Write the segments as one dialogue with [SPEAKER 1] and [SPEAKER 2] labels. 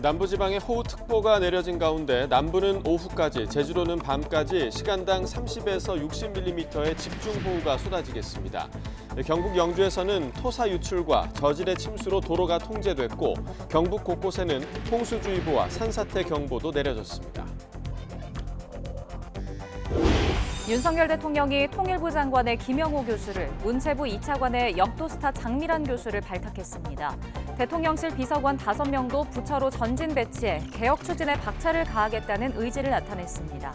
[SPEAKER 1] 남부지방에 호우특보가 내려진 가운데 남부는 오후까지, 제주도는 밤까지 시간당 30에서 60mm의 집중호우가 쏟아지겠습니다. 경북 영주에서는 토사 유출과 저질의 침수로 도로가 통제됐고 경북 곳곳에는 홍수주의보와 산사태 경보도 내려졌습니다.
[SPEAKER 2] 윤석열 대통령이 통일부 장관의 김영호 교수를, 문체부 2차관의 역도스타 장미란 교수를 발탁했습니다. 대통령실 비서관 5명도 부처로 전진 배치해 개혁 추진에 박차를 가하겠다는 의지를 나타냈습니다.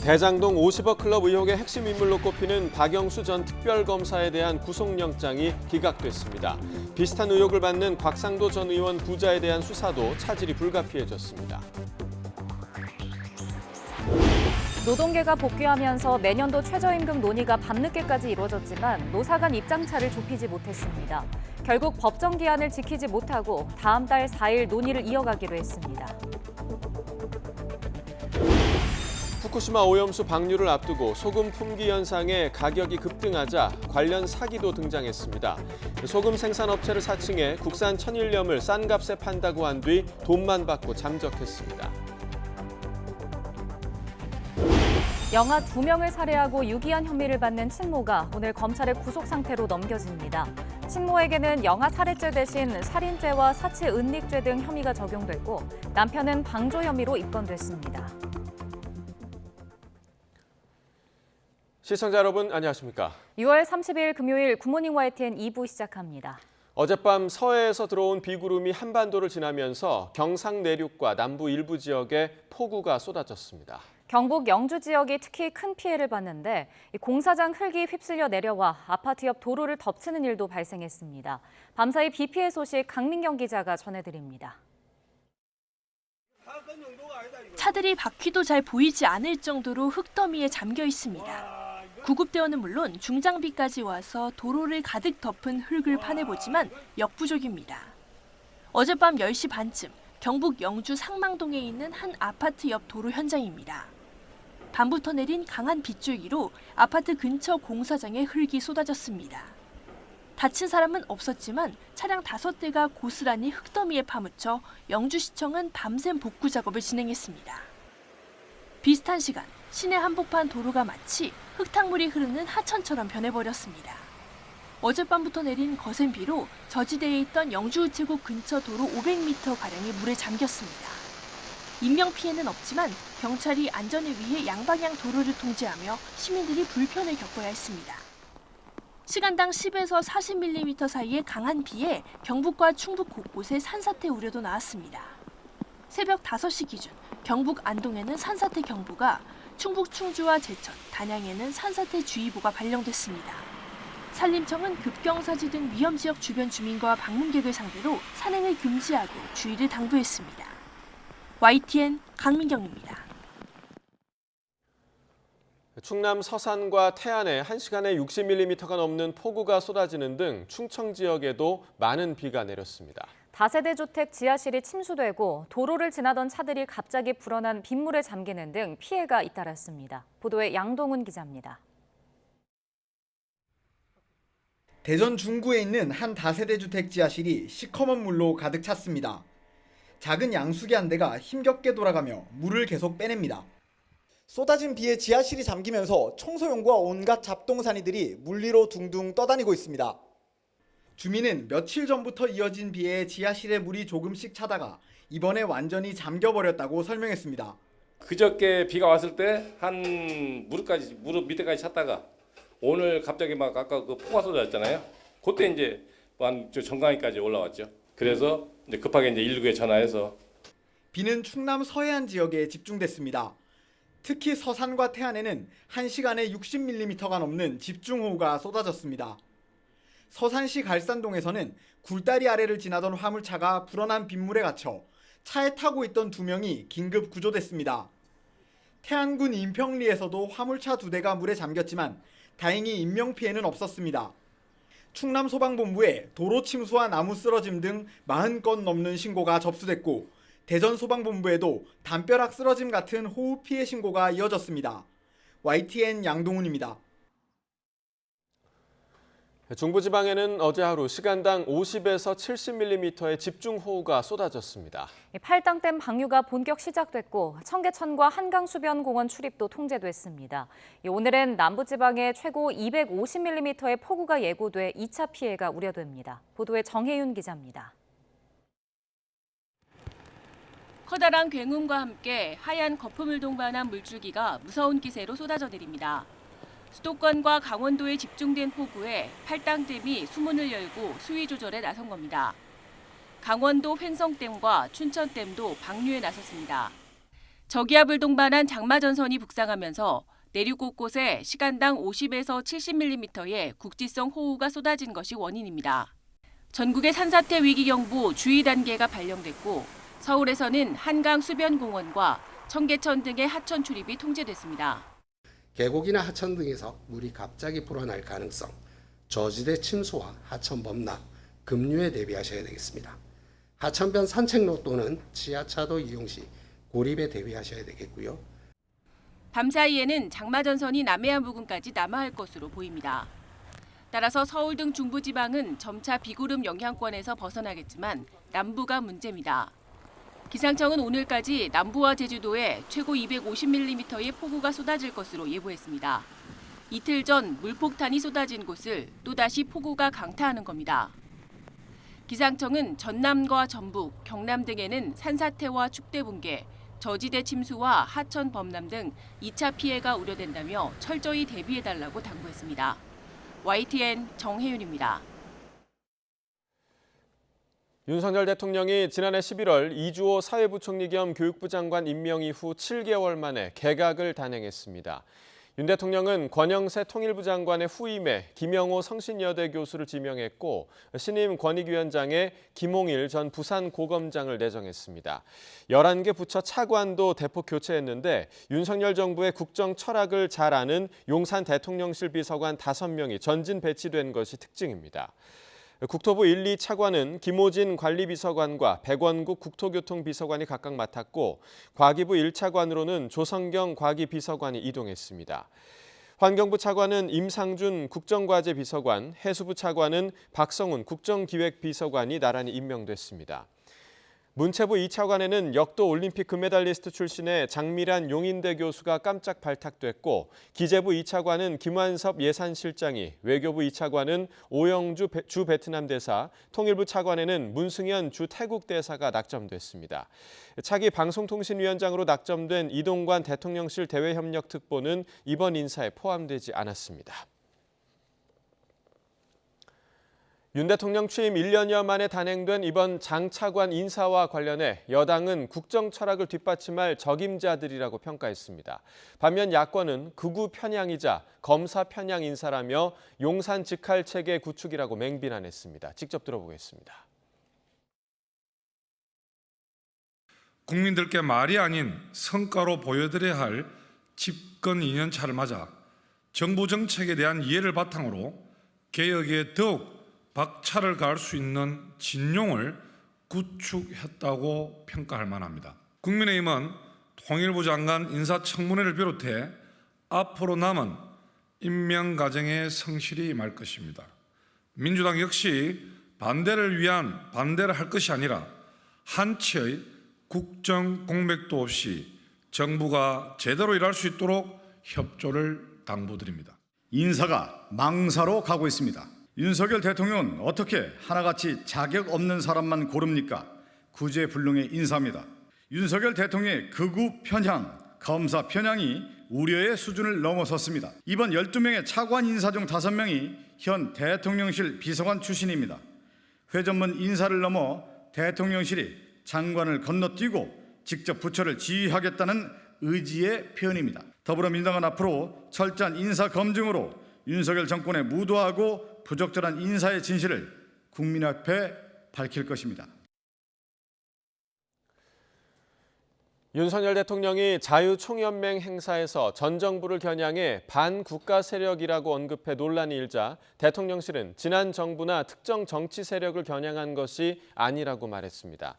[SPEAKER 1] 대장동 50억 클럽 의혹의 핵심 인물로 꼽히는 박영수 전 특별검사에 대한 구속영장이 기각됐습니다. 비슷한 의혹을 받는 곽상도 전 의원 부자에 대한 수사도 차질이 불가피해졌습니다.
[SPEAKER 2] 노동계가 복귀하면서 내년도 최저임금 논의가 밤늦게까지 이루어졌지만 노사 간 입장차를 좁히지 못했습니다. 결국 법정 기한을 지키지 못하고 다음 달 4일 논의를 이어가기로 했습니다.
[SPEAKER 1] 후쿠시마 오염수 방류를 앞두고 소금 품귀 현상에 가격이 급등하자 관련 사기도 등장했습니다. 소금 생산업체를 사칭해 국산 천일염을 싼 값에 판다고 한 뒤 돈만 받고 잠적했습니다.
[SPEAKER 2] 영아 2명을 살해하고 유기한 혐의를 받는 친모가 오늘 검찰의 구속 상태로 넘겨집니다. 친모에게는 영아 살해죄 대신 살인죄와 사체 은닉죄 등 혐의가 적용됐고 남편은 방조 혐의로 입건됐습니다.
[SPEAKER 1] 시청자 여러분 안녕하십니까?
[SPEAKER 2] 6월 30일 금요일 굿모닝 YTN 2부 시작합니다.
[SPEAKER 1] 어젯밤 서해에서 들어온 비구름이 한반도를 지나면서 경상 내륙과 남부 일부 지역에 폭우가 쏟아졌습니다.
[SPEAKER 2] 경북 영주 지역이 특히 큰 피해를 봤는데 공사장 흙이 휩쓸려 내려와 아파트 옆 도로를 덮치는 일도 발생했습니다. 밤사이 비 피해 소식 강민경 기자가 전해드립니다.
[SPEAKER 3] 차들이 바퀴도 잘 보이지 않을 정도로 흙더미에 잠겨 있습니다. 구급대원은 물론 중장비까지 와서 도로를 가득 덮은 흙을 파내보지만 역부족입니다. 어젯밤 10시 반쯤 경북 영주 상망동에 있는 한 아파트 옆 도로 현장입니다. 밤부터 내린 강한 빗줄기로 아파트 근처 공사장에 흙이 쏟아졌습니다. 다친 사람은 없었지만 차량 5대가 고스란히 흙더미에 파묻혀 영주시청은 밤샘 복구 작업을 진행했습니다. 비슷한 시간 시내 한복판 도로가 마치 흙탕물이 흐르는 하천처럼 변해버렸습니다. 어젯밤부터 내린 거센 비로 저지대에 있던 영주우체국 근처 도로 500m가량이 물에 잠겼습니다. 인명피해는 없지만 경찰이 안전을 위해 양방향 도로를 통제하며 시민들이 불편을 겪어야 했습니다. 시간당 10에서 40mm 사이의 강한 비에 경북과 충북 곳곳에 산사태 우려도 나왔습니다. 새벽 5시 기준 경북 안동에는 산사태 경보가, 충북 충주와 제천, 단양에는 산사태 주의보가 발령됐습니다. 산림청은 급경사지 등 위험지역 주변 주민과 방문객을 상대로 산행을 금지하고 주의를 당부했습니다. YTN 강민경입니다.
[SPEAKER 1] 충남 서산과 태안에 1시간에 60mm가 넘는 폭우가 쏟아지는 등 충청 지역에도 많은 비가 내렸습니다.
[SPEAKER 2] 다세대 주택 지하실이 침수되고 도로를 지나던 차들이 갑자기 불어난 빗물에 잠기는 등 피해가 잇따랐습니다. 보도에 양동훈 기자입니다.
[SPEAKER 4] 대전 중구에 있는 한 다세대 주택 지하실이 시커먼 물로 가득 찼습니다. 작은 양수기 한 대가 힘겹게 돌아가며 물을 계속 빼냅니다. 쏟아진 비에 지하실이 잠기면서 청소용과 온갖 잡동사니들이 물리로 둥둥 떠다니고 있습니다. 주민은 며칠 전부터 이어진 비에 지하실에 물이 조금씩 차다가 이번에 완전히 잠겨버렸다고 설명했습니다.
[SPEAKER 5] 그저께 비가 왔을 때 한 무릎 밑에까지 찼다가 오늘 갑자기 막 아까 그 폭우가 쏟아졌잖아요. 그때 이제 한 정강이까지 올라왔죠. 그래서 이제 급하게 이제 119에 전화해서.
[SPEAKER 4] 비는 충남 서해안 지역에 집중됐습니다. 특히 서산과 태안에는 1시간에 60mm가 넘는 집중호우가 쏟아졌습니다. 서산시 갈산동에서는 굴다리 아래를 지나던 화물차가 불어난 빗물에 갇혀 차에 타고 있던 2명이 긴급 구조됐습니다. 태안군 인평리에서도 화물차 2대가 물에 잠겼지만 다행히 인명피해는 없었습니다. 충남소방본부에 도로 침수와 나무 쓰러짐 등 40건 넘는 신고가 접수됐고 대전소방본부에도 담벼락 쓰러짐 같은 호우 피해 신고가 이어졌습니다. YTN 양동훈입니다.
[SPEAKER 1] 중부지방에는 어제 하루 시간당 50에서 70mm의 집중호우가 쏟아졌습니다.
[SPEAKER 2] 팔당댐 방류가 본격 시작됐고 청계천과 한강수변공원 출입도 통제됐습니다. 오늘은 남부지방에 최고 250mm의 폭우가 예고돼 2차 피해가 우려됩니다. 보도에 정혜윤 기자입니다.
[SPEAKER 3] 커다란 굉음과 함께 하얀 거품을 동반한 물줄기가 무서운 기세로 쏟아져 내립니다. 수도권과 강원도에 집중된 폭우에 팔당댐이 수문을 열고 수위 조절에 나선 겁니다. 강원도 횡성댐과 춘천댐도 방류에 나섰습니다. 저기압을 동반한 장마전선이 북상하면서 내륙 곳곳에 시간당 50에서 70mm의 국지성 호우가 쏟아진 것이 원인입니다. 전국의 산사태 위기경보 주의 단계가 발령됐고 서울에서는 한강 수변공원과 청계천 등의 하천 출입이 통제됐습니다.
[SPEAKER 6] 계곡이나 하천 등에서 물이 갑자기 불어날 가능성, 저지대 침수와 하천 범람, 급류에 대비하셔야 되겠습니다. 하천변 산책로 또는 지하차도 이용 시 고립에 대비하셔야 되겠고요.
[SPEAKER 3] 밤사이에는 장마전선이 남해안 부근까지 남하할 것으로 보입니다. 따라서 서울 등 중부지방은 점차 비구름 영향권에서 벗어나겠지만 남부가 문제입니다. 기상청은 오늘까지 남부와 제주도에 최고 250mm의 폭우가 쏟아질 것으로 예보했습니다. 이틀 전 물폭탄이 쏟아진 곳을 또다시 폭우가 강타하는 겁니다. 기상청은 전남과 전북, 경남 등에는 산사태와 축대 붕괴, 저지대 침수와 하천 범람 등 2차 피해가 우려된다며 철저히 대비해달라고 당부했습니다. YTN 정혜윤입니다.
[SPEAKER 1] 윤석열 대통령이 지난해 11월 이주호 사회부총리 겸 교육부 장관 임명 이후 7개월 만에 개각을 단행했습니다. 윤 대통령은 권영세 통일부 장관의 후임에 김영호 성신여대 교수를 지명했고 신임 권익위원장에 김홍일 전 부산고검장을 내정했습니다. 11개 부처 차관도 대폭 교체했는데 윤석열 정부의 국정 철학을 잘 아는 용산 대통령실 비서관 5명이 전진 배치된 것이 특징입니다. 국토부 1, 2 차관은 김호진 관리비서관과 백원국 국토교통비서관이 각각 맡았고 과기부 1차관으로는 조성경 과기비서관이 이동했습니다. 환경부 차관은 임상준 국정과제비서관, 해수부 차관은 박성훈 국정기획비서관이 나란히 임명됐습니다. 문체부 2차관에는 역도 올림픽 금메달리스트 출신의 장미란 용인대 교수가 깜짝 발탁됐고 기재부 2차관은 김완섭 예산실장이, 외교부 2차관은 오영주 주 베트남 대사, 통일부 차관에는 문승현 주 태국 대사가 낙점됐습니다. 차기 방송통신위원장으로 낙점된 이동관 대통령실 대외협력특보는 이번 인사에 포함되지 않았습니다. 윤 대통령 취임 1년여 만에 단행된 이번 장 차관 인사와 관련해 여당은 국정 철학을 뒷받침할 적임자들이라고 평가했습니다. 반면 야권은 극우 편향이자 검사 편향 인사라며 용산 직할 체계 구축이라고 맹비난했습니다. 직접 들어보겠습니다.
[SPEAKER 7] 국민들께 말이 아닌 성과로 보여드려야 할 집권 2년차를 맞아 정부 정책에 대한 이해를 바탕으로 개혁에 더욱 박차를 가할 수 있는 진용을 구축했다고 평가할 만합니다. 국민의힘은 통일부 장관 인사청문회를 비롯해 앞으로 남은 임명 과정에 성실히 임할 것입니다. 민주당 역시 반대를 할 것이 아니라 한치의 국정 공백도 없이 정부가 제대로 일할 수 있도록 협조를 당부드립니다.
[SPEAKER 8] 인사가 망사로 가고 있습니다. 윤석열 대통령은 어떻게 하나같이 자격 없는 사람만 고릅니까? 구제불능의 인사입니다. 윤석열 대통령의 극우 편향, 검사 편향이 우려의 수준을 넘어섰습니다. 이번 12명의 차관 인사 중 5명이 현 대통령실 비서관 출신입니다. 회전문 인사를 넘어 대통령실이 장관을 건너뛰고 직접 부처를 지휘하겠다는 의지의 표현입니다. 더불어민주당은 앞으로 철저한 인사 검증으로 윤석열 정권에 무도하고 부적절한 인사의 진실을 국민 앞에 밝힐 것입니다.
[SPEAKER 1] 윤석열 대통령이 자유총연맹 행사에서 전 정부를 겨냥해 반국가 세력이라고 언급해 논란이 일자 대통령실은 지난 정부나 특정 정치 세력을 겨냥한 것이 아니라고 말했습니다.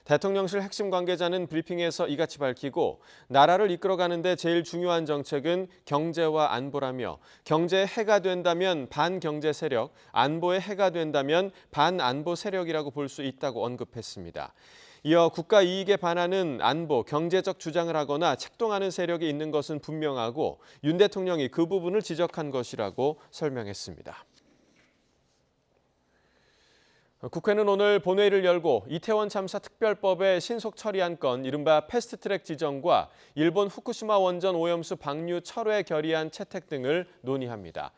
[SPEAKER 1] 대통령실 핵심 관계자는 브리핑에서 이같이 밝히고 나라를 이끌어가는데 제일 중요한 정책은 경제와 안보라며 경제에 해가 된다면 반경제 세력, 안보에 해가 된다면 반안보 세력이라고 볼 수 있다고 언급했습니다. 이어 국가 이익에 반하는 안보, 경제적 주장을 하거나 책동하는 세력이 있는 것은 분명하고 윤 대통령이 그 부분을 지적한 것이라고 설명했습니다. 국회는 오늘 본회의를 열고 이태원 참사 특별법의 신속 처리한 건 이른바 패스트트랙 지정과 일본 후쿠시마 원전 오염수 방류 철회 결의안 채택 등을 논의합니다.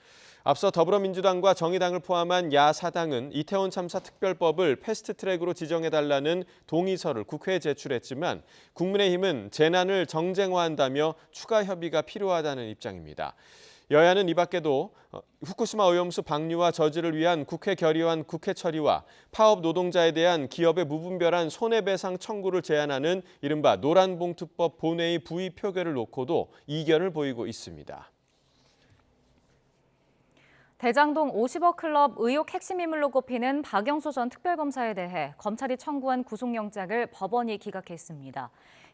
[SPEAKER 1] 앞서 더불어민주당과 정의당을 포함한 야4당은 이태원 참사 특별법을 패스트트랙으로 지정해달라는 동의서를 국회에 제출했지만 국민의힘은 재난을 정쟁화한다며 추가 협의가 필요하다는 입장입니다. 여야는 이 밖에도 후쿠시마 오염수 방류와 저지를 위한 국회 결의안 국회 처리와 파업 노동자에 대한 기업의 무분별한 손해배상 청구를 제한하는 이른바 노란봉투법 본회의 부의 표결을 놓고도 이견을 보이고 있습니다.
[SPEAKER 2] 대장동 50억 클럽 의혹 핵심 인물로 꼽히는 박영수 전 특별검사에 대해 검찰이 청구한 구속영장을 법원이 기각했습니다.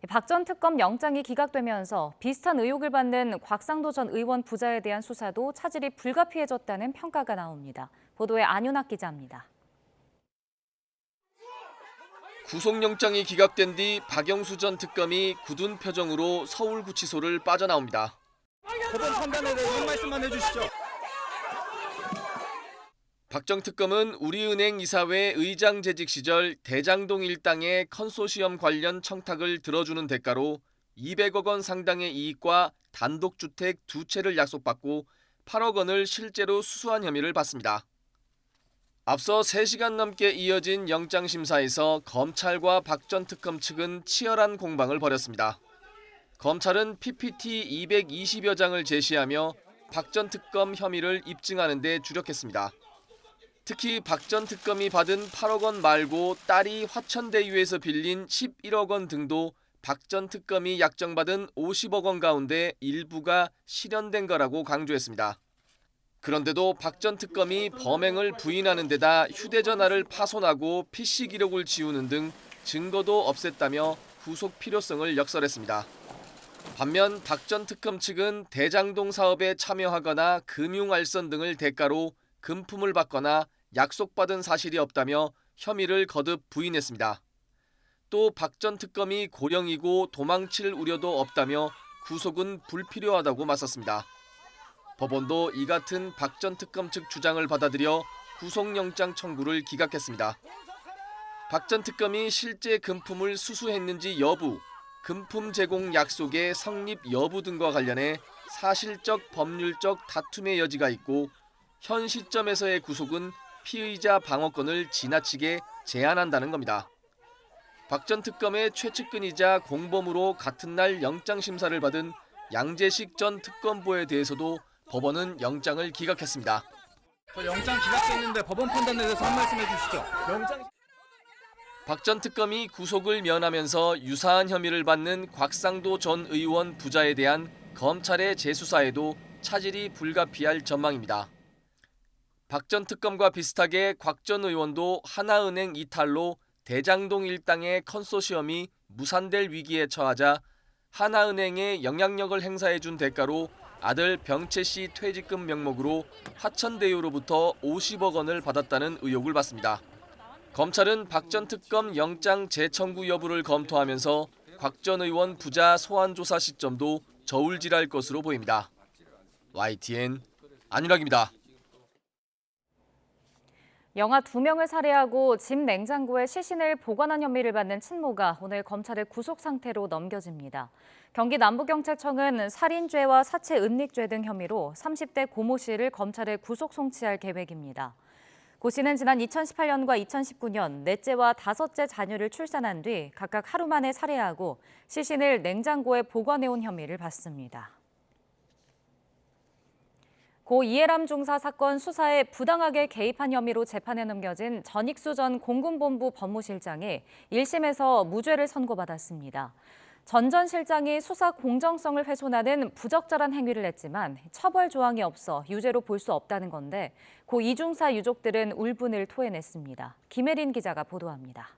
[SPEAKER 2] 박 전 특검 영장이 기각되면서 비슷한 의혹을 받는 곽상도 전 의원 부자에 대한 수사도 차질이 불가피해졌다는 평가가 나옵니다. 보도에 안윤학 기자입니다.
[SPEAKER 9] 구속영장이 기각된 뒤 박영수 전 특검이 굳은 표정으로 서울구치소를 빠져나옵니다.
[SPEAKER 10] 법원 판단에 대해서 한 말씀만 해주시죠.
[SPEAKER 9] 박 전 특검은 우리은행 이사회 의장 재직 시절 대장동 일당의 컨소시엄 관련 청탁을 들어주는 대가로 200억 원 상당의 이익과 단독주택 2채를 약속받고 8억 원을 실제로 수수한 혐의를 받습니다. 앞서 3시간 넘게 이어진 영장심사에서 검찰과 박 전 특검 측은 치열한 공방을 벌였습니다. 검찰은 PPT 220여 장을 제시하며 박 전 특검 혐의를 입증하는 데 주력했습니다. 특히 박 전 특검이 받은 8억 원 말고 딸이 화천대유에서 빌린 11억 원 등도 박 전 특검이 약정받은 50억 원 가운데 일부가 실현된 거라고 강조했습니다. 그런데도 박 전 특검이 범행을 부인하는 데다 휴대전화를 파손하고 PC 기록을 지우는 등 증거도 없앴다며 구속 필요성을 역설했습니다. 반면 박 전 특검 측은 대장동 사업에 참여하거나 금융알선 등을 대가로 금품을 받거나 약속받은 사실이 없다며 혐의를 거듭 부인했습니다. 또 박 전 특검이 고령이고 도망칠 우려도 없다며 구속은 불필요하다고 맞섰습니다. 법원도 이 같은 박 전 특검 측 주장을 받아들여 구속영장 청구를 기각했습니다. 박 전 특검이 실제 금품을 수수했는지 여부, 금품 제공 약속의 성립 여부 등과 관련해 사실적 법률적 다툼의 여지가 있고 현 시점에서의 구속은 피의자 방어권을 지나치게 제한한다는 겁니다. 박 전 특검의 최측근이자 공범으로 같은 날 영장심사를 받은 양재식 전 특검보에 대해서도 법원은 영장을 기각했습니다.
[SPEAKER 10] 저 영장 기각됐는데 법원 판단에 대해서 한 말씀 해주시죠.
[SPEAKER 9] 박 전 특검이 구속을 면하면서 유사한 혐의를 받는 곽상도 전 의원 부자에 대한 검찰의 재수사에도 차질이 불가피할 전망입니다. 박 전 특검과 비슷하게 곽 전 의원도 하나은행 이탈로 대장동 일당의 컨소시엄이 무산될 위기에 처하자 하나은행에 영향력을 행사해준 대가로 아들 병채 씨 퇴직금 명목으로 화천대유로부터 50억 원을 받았다는 의혹을 받습니다. 검찰은 박 전 특검 영장 재청구 여부를 검토하면서 곽 전 의원 부자 소환 조사 시점도 저울질할 것으로 보입니다. YTN 안윤학입니다.
[SPEAKER 2] 영아 2명을 살해하고 집 냉장고에 시신을 보관한 혐의를 받는 친모가 오늘 검찰의 구속 상태로 넘겨집니다. 경기 남부경찰청은 살인죄와 사체 은닉죄 등 혐의로 30대 고모 씨를 검찰에 구속 송치할 계획입니다. 고 씨는 지난 2018년과 2019년 넷째와 다섯째 자녀를 출산한 뒤 각각 하루 만에 살해하고 시신을 냉장고에 보관해온 혐의를 받습니다. 고 이해람 중사 사건 수사에 부당하게 개입한 혐의로 재판에 넘겨진 전익수 전 공군본부 법무실장이 1심에서 무죄를 선고받았습니다. 전 실장이 수사 공정성을 훼손하는 부적절한 행위를 했지만 처벌 조항이 없어 유죄로 볼 수 없다는 건데 고 이 중사 유족들은 울분을 토해냈습니다. 김혜린 기자가 보도합니다.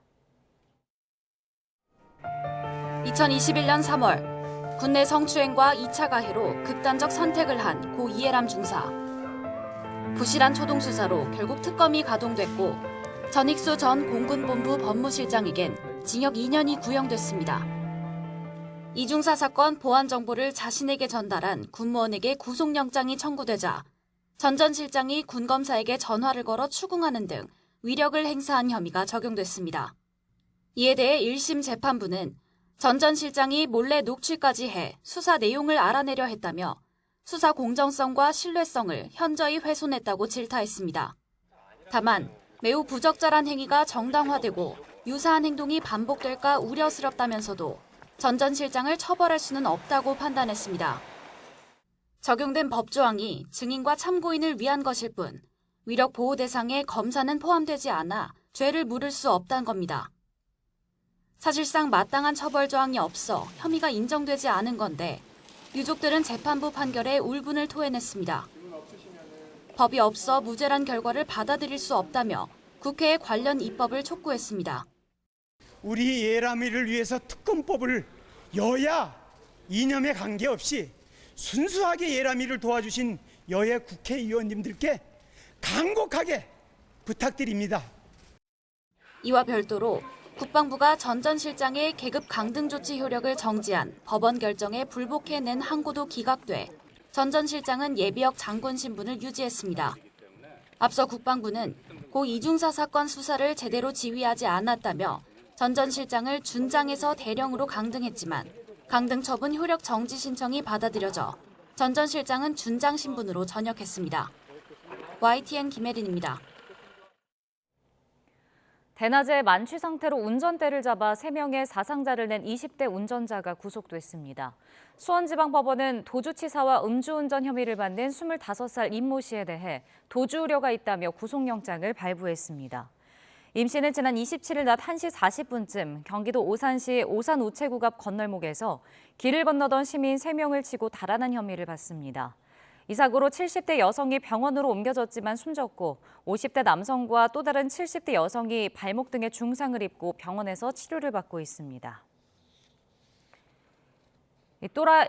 [SPEAKER 11] 2021년 3월 군내 성추행과 2차 가해로 극단적 선택을 한 고 이해람 중사. 부실한 초동 수사로 결국 특검이 가동됐고 전익수 전 공군본부 법무실장에겐 징역 2년이 구형됐습니다. 이 중사 사건 보안 정보를 자신에게 전달한 군무원에게 구속영장이 청구되자 전 전 실장이 군 검사에게 전화를 걸어 추궁하는 등 위력을 행사한 혐의가 적용됐습니다. 이에 대해 1심 재판부는 전 전 실장이 몰래 녹취까지 해 수사 내용을 알아내려 했다며 수사 공정성과 신뢰성을 현저히 훼손했다고 질타했습니다. 다만 매우 부적절한 행위가 정당화되고 유사한 행동이 반복될까 우려스럽다면서도 전 전 실장을 처벌할 수는 없다고 판단했습니다. 적용된 법조항이 증인과 참고인을 위한 것일 뿐 위력 보호 대상에 검사는 포함되지 않아 죄를 물을 수 없다는 겁니다. 사실상 마땅한 처벌 조항이 없어 혐의가 인정되지 않은 건데 유족들은 재판부 판결에 울분을 토해냈습니다. 법이 없어 무죄란 결과를 받아들일 수 없다며 국회에 관련 입법을 촉구했습니다.
[SPEAKER 12] 우리 예람이를 위해서 특검법을 여야 이념에 관계없이 순수하게 예람이를 도와주신 여야 국회의원님들께 간곡하게 부탁드립니다.
[SPEAKER 11] 이와 별도로 국방부가 전 전 실장의 계급 강등 조치 효력을 정지한 법원 결정에 불복해 낸 항고도 기각돼 전 전 실장은 예비역 장군 신분을 유지했습니다. 앞서 국방부는 고 이중사 사건 수사를 제대로 지휘하지 않았다며 전 전 실장을 준장에서 대령으로 강등했지만 강등 처분 효력 정지 신청이 받아들여져 전 전 실장은 준장 신분으로 전역했습니다. YTN 김혜린입니다.
[SPEAKER 2] 대낮에 만취 상태로 운전대를 잡아 3명의 사상자를 낸 20대 운전자가 구속됐습니다. 수원지방법원은 도주치사와 음주운전 혐의를 받는 25살 임모 씨에 대해 도주 우려가 있다며 구속영장을 발부했습니다. 임 씨는 지난 27일 낮 1시 40분쯤 경기도 오산시 오산 우체국 앞 건널목에서 길을 건너던 시민 3명을 치고 달아난 혐의를 받습니다. 이 사고로 70대 여성이 병원으로 옮겨졌지만 숨졌고 50대 남성과 또 다른 70대 여성이 발목 등에 중상을 입고 병원에서 치료를 받고 있습니다.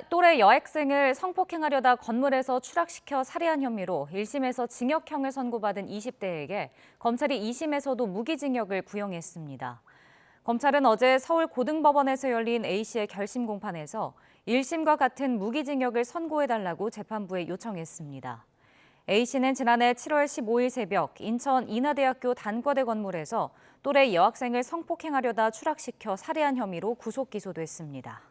[SPEAKER 2] 또래 여학생을 성폭행하려다 건물에서 추락시켜 살해한 혐의로 1심에서 징역형을 선고받은 20대에게 검찰이 2심에서도 무기징역을 구형했습니다. 검찰은 어제 서울 고등법원에서 열린 A씨의 결심 공판에서 1심과 같은 무기징역을 선고해달라고 재판부에 요청했습니다. A씨는 지난해 7월 15일 새벽 인천 인하대학교 단과대 건물에서 또래 여학생을 성폭행하려다 추락시켜 살해한 혐의로 구속 기소됐습니다.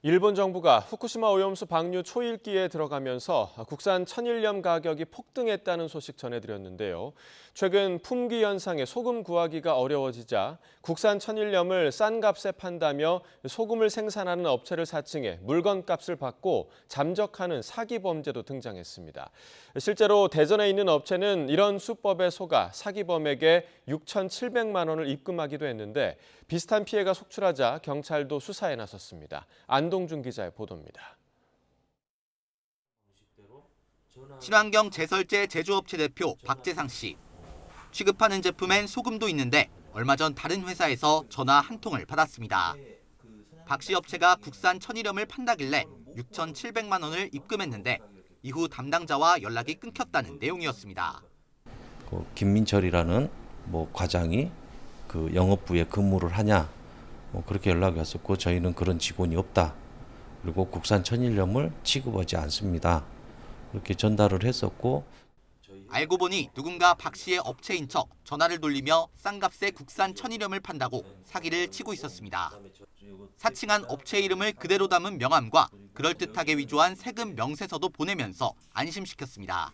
[SPEAKER 1] 일본 정부가 후쿠시마 오염수 방류 초일기에 들어가면서 국산 천일염 가격이 폭등했다는 소식 전해드렸는데요. 최근 품귀 현상에 소금 구하기가 어려워지자 국산 천일염을 싼 값에 판다며 소금을 생산하는 업체를 사칭해 물건값을 받고 잠적하는 사기 범죄도 등장했습니다. 실제로 대전에 있는 업체는 이런 수법에 속아 사기범에게 6,700만 원을 입금하기도 했는데 비슷한 피해가 속출하자 경찰도 수사에 나섰습니다. 안동준 기자의 보도입니다.
[SPEAKER 13] 친환경 제설제 제조업체 대표 박재상 씨. 취급하는 제품엔 소금도 있는데 얼마 전 다른 회사에서 전화 한 통을 받았습니다. 박 씨 업체가 국산 천일염을 판다길래 6,700만 원을 입금했는데 이후 담당자와 연락이 끊겼다는 내용이었습니다.
[SPEAKER 14] 김민철이라는 과장이 그 영업부에 근무를 하냐 그렇게 연락이 왔었고 저희는 그런 직원이 없다. 그리고 국산 천일염을 취급하지 않습니다. 그렇게 전달을 했었고
[SPEAKER 13] 알고 보니 누군가 박 씨의 업체인 척 전화를 돌리며 싼 값에 국산 천일염을 판다고 사기를 치고 있었습니다. 사칭한 업체 이름을 그대로 담은 명함과 그럴듯하게 위조한 세금 명세서도 보내면서 안심시켰습니다.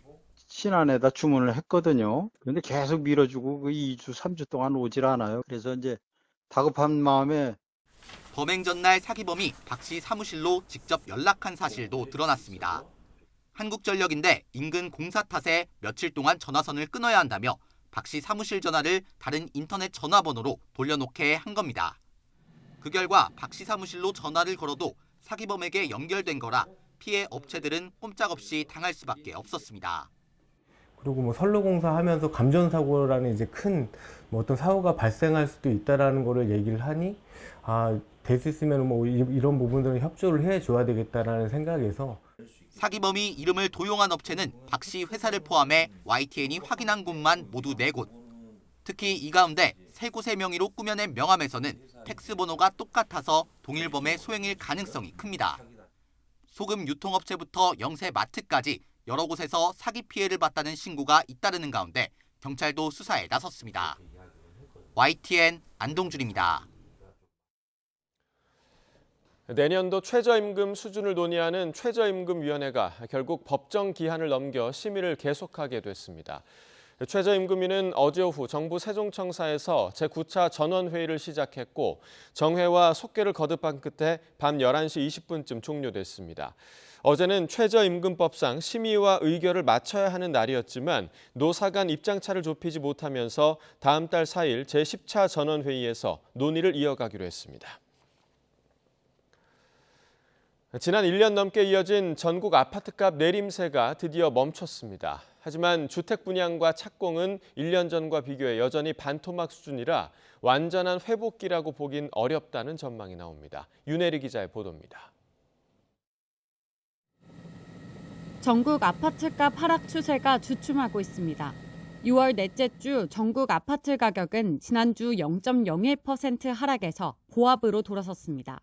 [SPEAKER 15] 신안에다 주문을 했거든요. 그런데 계속 밀어주고 2주, 3주 동안 오질 않아요. 그래서 이제 다급한 마음에
[SPEAKER 13] 범행 전날 사기범이 박 씨 사무실로 직접 연락한 사실도 드러났습니다. 한국전력인데 인근 공사 탓에 며칠 동안 전화선을 끊어야 한다며 박 씨 사무실 전화를 다른 인터넷 전화번호로 돌려놓게 한 겁니다. 그 결과 박 씨 사무실로 전화를 걸어도 사기범에게 연결된 거라 피해 업체들은 꼼짝없이 당할 수밖에 없었습니다.
[SPEAKER 16] 그리고 선로공사 하면서 감전사고라는 이제 큰 어떤 사고가 발생할 수도 있다라는 거를 얘기를 하니 될 수 있으면 이런 부분들은 협조를 해줘야 되겠다라는 생각에서
[SPEAKER 13] 사기범이 이름을 도용한 업체는 박 씨 회사를 포함해 YTN이 확인한 곳만 모두 4곳. 특히 이 가운데 3곳의 명의로 꾸며낸 명함에서는 텍스 번호가 똑같아서 동일범의 소행일 가능성이 큽니다. 소금 유통업체부터 영세 마트까지 여러 곳에서 사기 피해를 봤다는 신고가 잇따르는 가운데 경찰도 수사에 나섰습니다. YTN 안동준입니다.
[SPEAKER 1] 내년도 최저임금 수준을 논의하는 최저임금위원회가 결국 법정 기한을 넘겨 심의를 계속하게 됐습니다. 최저임금위는 어제 오후 정부 세종청사에서 제9차 전원회의를 시작했고 정회와 속개를 거듭한 끝에 밤 11시 20분쯤 종료됐습니다. 어제는 최저임금법상 심의와 의결을 마쳐야 하는 날이었지만 노사 간 입장차를 좁히지 못하면서 다음 달 4일 제10차 전원회의에서 논의를 이어가기로 했습니다. 지난 1년 넘게 이어진 전국 아파트값 내림세가 드디어 멈췄습니다. 하지만 주택 분양과 착공은 1년 전과 비교해 여전히 반토막 수준이라 완전한 회복기라고 보긴 어렵다는 전망이 나옵니다. 윤혜리 기자의 보도입니다.
[SPEAKER 17] 전국 아파트값 하락 추세가 주춤하고 있습니다. 6월 넷째 주 전국 아파트 가격은 지난주 0.01% 하락해서 보합으로 돌아섰습니다.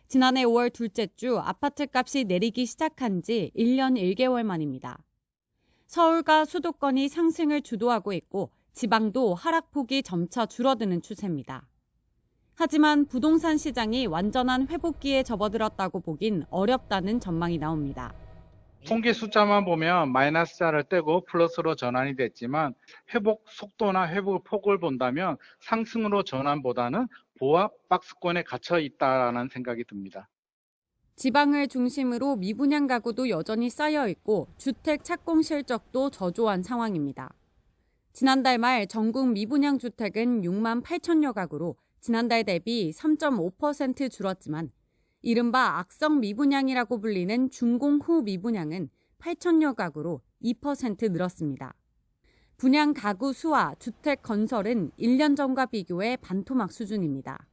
[SPEAKER 17] 지난해 5월 둘째 주 아파트값이 내리기 시작한 지 1년 1개월 만입니다. 서울과 수도권이 상승을 주도하고 있고 지방도 하락폭이 점차 줄어드는 추세입니다. 하지만 부동산 시장이 완전한 회복기에 접어들었다고 보긴 어렵다는 전망이 나옵니다.
[SPEAKER 18] 통계 숫자만 보면 마이너스자를 떼고 플러스로 전환이 됐지만 회복 속도나 회복 폭을 본다면 상승으로 전환보다는 보합 박스권에 갇혀 있다라는 생각이 듭니다.
[SPEAKER 17] 지방을 중심으로 미분양 가구도 여전히 쌓여 있고 주택 착공 실적도 저조한 상황입니다. 지난달 말 전국 미분양 주택은 6만 8천여 가구로 지난달 대비 3.5% 줄었지만 이른바 악성 미분양이라고 불리는 준공 후 미분양은 8천여 가구로 2% 늘었습니다. 분양 가구 수와 주택 건설은 1년 전과 비교해 반토막 수준입니다.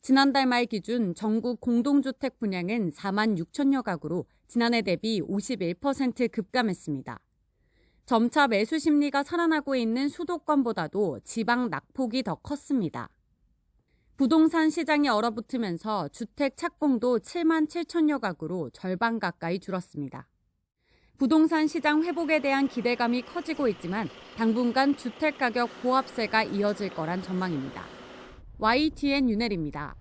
[SPEAKER 17] 지난달 말 기준 전국 공동주택 분양은 4만 6천여 가구로 지난해 대비 51% 급감했습니다. 점차 매수 심리가 살아나고 있는 수도권보다도 지방 낙폭이 더 컸습니다. 부동산 시장이 얼어붙으면서 주택 착공도 7만 7천여 가구로 절반 가까이 줄었습니다. 부동산 시장 회복에 대한 기대감이 커지고 있지만 당분간 주택가격 보합세가 이어질 거란 전망입니다. YTN 윤혜리입니다.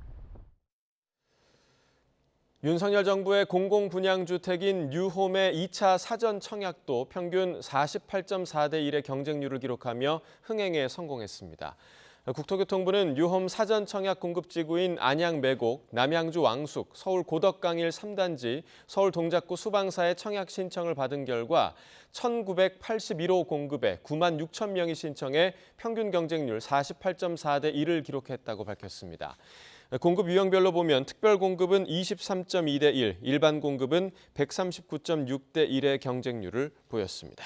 [SPEAKER 1] 윤석열 정부의 공공분양주택인 뉴홈의 2차 사전 청약도 평균 48.4대 1의 경쟁률을 기록하며 흥행에 성공했습니다. 국토교통부는 뉴홈 사전 청약 공급지구인 안양 매곡, 남양주 왕숙, 서울 고덕강일 3단지, 서울 동작구 수방사의 청약 신청을 받은 결과 1,981호 공급에 9만 6천 명이 신청해 평균 경쟁률 48.4대 1을 기록했다고 밝혔습니다. 공급 유형별로 보면 특별 공급은 23.2대 1, 일반 공급은 139.6대 1의 경쟁률을 보였습니다.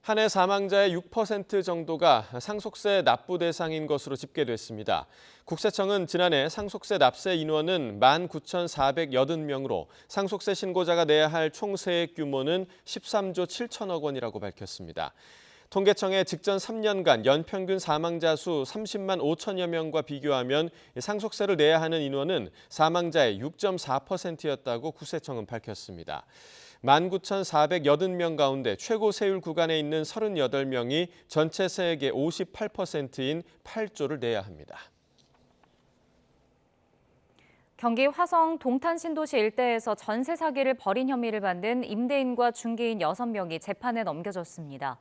[SPEAKER 1] 한 해 사망자의 6% 정도가 상속세 납부 대상인 것으로 집계됐습니다. 국세청은 지난해 상속세 납세 인원은 19,480명으로 상속세 신고자가 내야 할 총 세액 규모는 13조 7천억 원이라고 밝혔습니다. 통계청의 직전 3년간 연평균 사망자 수 30만 5천여 명과 비교하면 상속세를 내야 하는 인원은 사망자의 6.4%였다고 국세청은 밝혔습니다. 19,480명 가운데 최고 세율 구간에 있는 38명이 전체 세액의 58%인 8조를 내야 합니다.
[SPEAKER 2] 경기 화성 동탄 신도시 일대에서 전세 사기를 벌인 혐의를 받는 임대인과 중개인 6명이 재판에 넘겨졌습니다.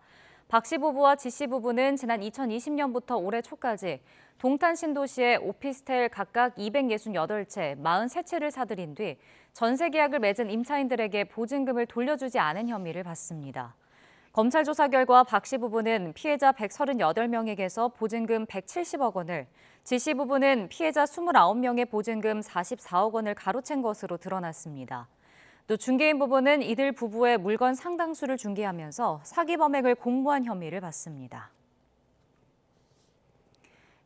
[SPEAKER 2] 박 씨 부부와 지 씨 부부는 지난 2020년부터 올해 초까지 동탄 신도시의 오피스텔 각각 268채, 43채를 사들인 뒤 전세 계약을 맺은 임차인들에게 보증금을 돌려주지 않은 혐의를 받습니다. 검찰 조사 결과 박 씨 부부는 피해자 138명에게서 보증금 170억 원을, 지씨 부부는 피해자 29명의 보증금 44억 원을 가로챈 것으로 드러났습니다. 또 중개인 부부는 이들 부부의 물건 상당수를 중개하면서 사기 범행을 공모한 혐의를 받습니다.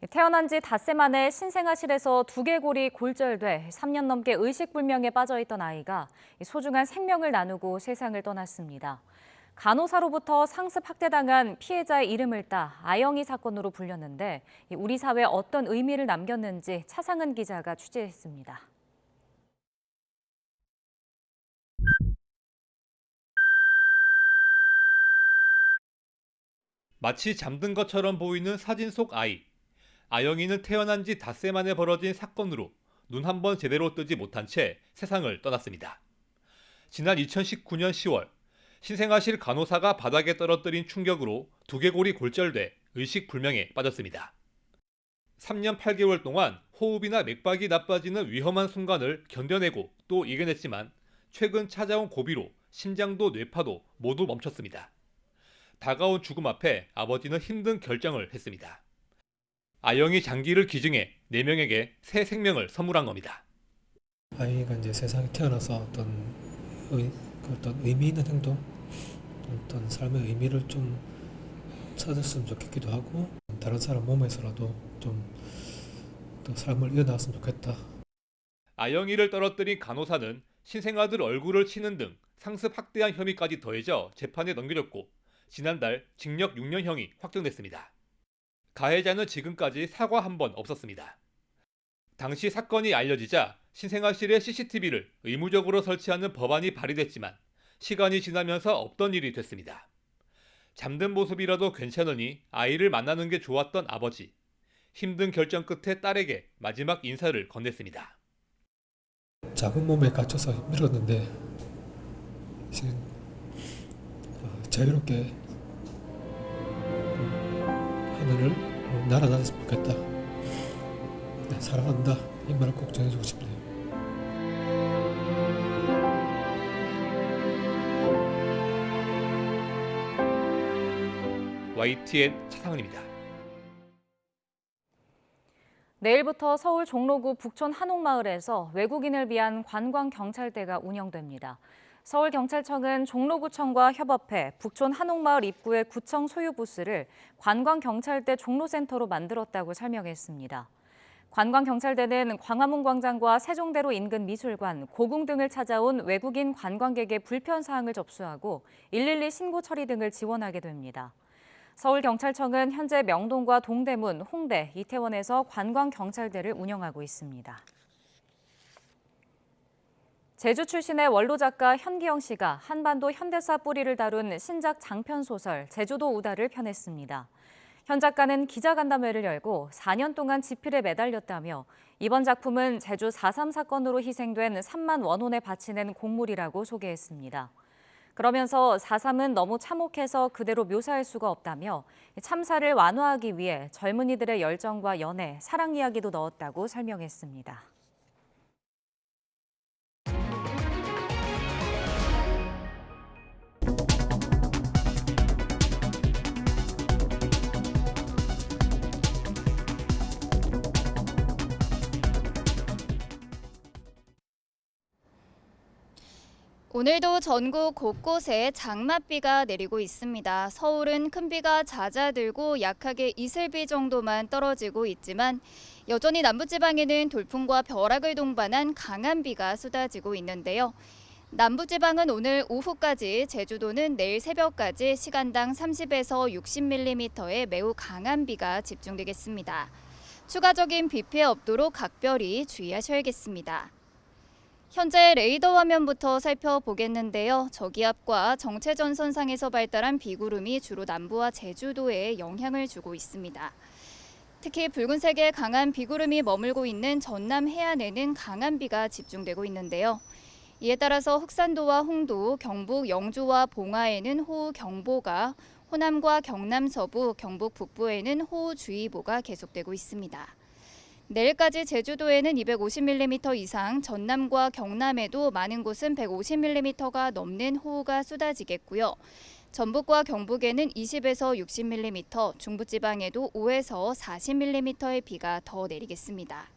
[SPEAKER 2] 태어난 지 닷새 만에 신생아실에서 두개골이 골절돼 3년 넘게 의식불명에 빠져있던 아이가 소중한 생명을 나누고 세상을 떠났습니다. 간호사로부터 상습 학대당한 피해자의 이름을 따 아영이 사건으로 불렸는데 우리 사회에 어떤 의미를 남겼는지 차상은 기자가 취재했습니다.
[SPEAKER 19] 마치 잠든 것처럼 보이는 사진 속 아이. 아영이는 태어난 지 닷새 만에 벌어진 사건으로 눈 한 번 제대로 뜨지 못한 채 세상을 떠났습니다. 지난 2019년 10월 신생아실 간호사가 바닥에 떨어뜨린 충격으로 두개골이 골절돼 의식불명에 빠졌습니다. 3년 8개월 동안 호흡이나 맥박이 나빠지는 위험한 순간을 견뎌내고 또 이겨냈지만 최근 찾아온 고비로 심장도 뇌파도 모두 멈췄습니다. 다가온 죽음 앞에 아버지는 힘든 결정을 했습니다. 아영이 장기를 기증해 4명에게 새 생명을 선물한 겁니다.
[SPEAKER 20] 아이가 이제 세상에 태어나서 어떤 의미 있는 행동, 어떤 삶의 의미를 좀 찾았으면 좋겠기도 하고 다른 사람 몸에서라도 좀 더 삶을 이어나갔으면 좋겠다.
[SPEAKER 19] 아영이를 떨어뜨린 간호사는 신생아들 얼굴을 치는 등 상습 학대한 혐의까지 더해져 재판에 넘겨졌고 지난달 징역 6년형이 확정됐습니다. 가해자는 지금까지 사과 한 번 없었습니다. 당시 사건이 알려지자 신생아실의 CCTV를 의무적으로 설치하는 법안이 발의됐지만 시간이 지나면서 없던 일이 됐습니다. 잠든 모습이라도 괜찮으니 아이를 만나는 게 좋았던 아버지. 힘든 결정 끝에 딸에게 마지막 인사를 건넸습니다.
[SPEAKER 20] 작은 몸에 갇혀서 힘들었는데 이제 자유롭게 하늘을 날아다녔으면 좋겠다. 네, 사랑한다. 이 말을 꼭 전해주고 싶네요.
[SPEAKER 19] YTN 차상은입니다.
[SPEAKER 2] 내일부터 서울 종로구 북촌 한옥마을에서 외국인을 위한 관광경찰대가 운영됩니다. 서울경찰청은 종로구청과 협업해 북촌 한옥마을 입구의 구청 소유 부스를 관광경찰대 종로센터로 만들었다고 설명했습니다. 관광경찰대는 광화문 광장과 세종대로 인근 미술관, 고궁 등을 찾아온 외국인 관광객의 불편사항을 접수하고 112 신고 처리 등을 지원하게 됩니다. 서울경찰청은 현재 명동과 동대문, 홍대, 이태원에서 관광경찰대를 운영하고 있습니다. 제주 출신의 원로 작가 현기영 씨가 한반도 현대사 뿌리를 다룬 신작 장편소설 제주도 우다를 펴냈습니다. 현 작가는 기자간담회를 열고 4년 동안 지필에 매달렸다며 이번 작품은 제주 4.3 사건으로 희생된 3만 원혼에 바치는 공물이라고 소개했습니다. 그러면서 4.3은 너무 참혹해서 그대로 묘사할 수가 없다며 참사를 완화하기 위해 젊은이들의 열정과 연애, 사랑 이야기도 넣었다고 설명했습니다.
[SPEAKER 21] 오늘도 전국 곳곳에 장맛비가 내리고 있습니다. 서울은 큰 비가 잦아들고 약하게 이슬비 정도만 떨어지고 있지만 여전히 남부지방에는 돌풍과 벼락을 동반한 강한 비가 쏟아지고 있는데요. 남부지방은 오늘 오후까지, 제주도는 내일 새벽까지 시간당 30에서 60mm의 매우 강한 비가 집중되겠습니다. 추가적인 비 피해 없도록 각별히 주의하셔야겠습니다. 현재 레이더 화면부터 살펴보겠는데요. 저기압과 정체전선상에서 발달한 비구름이 주로 남부와 제주도에 영향을 주고 있습니다. 특히 붉은색의 강한 비구름이 머물고 있는 전남 해안에는 강한 비가 집중되고 있는데요. 이에 따라서 흑산도와 홍도, 경북 영주와 봉화에는 호우경보가, 호남과 경남 서부, 경북 북부에는 호우주의보가 계속되고 있습니다. 내일까지 제주도에는 250mm 이상, 전남과 경남에도 많은 곳은 150mm가 넘는 호우가 쏟아지겠고요. 전북과 경북에는 20에서 60mm, 중부지방에도 5에서 40mm의 비가 더 내리겠습니다.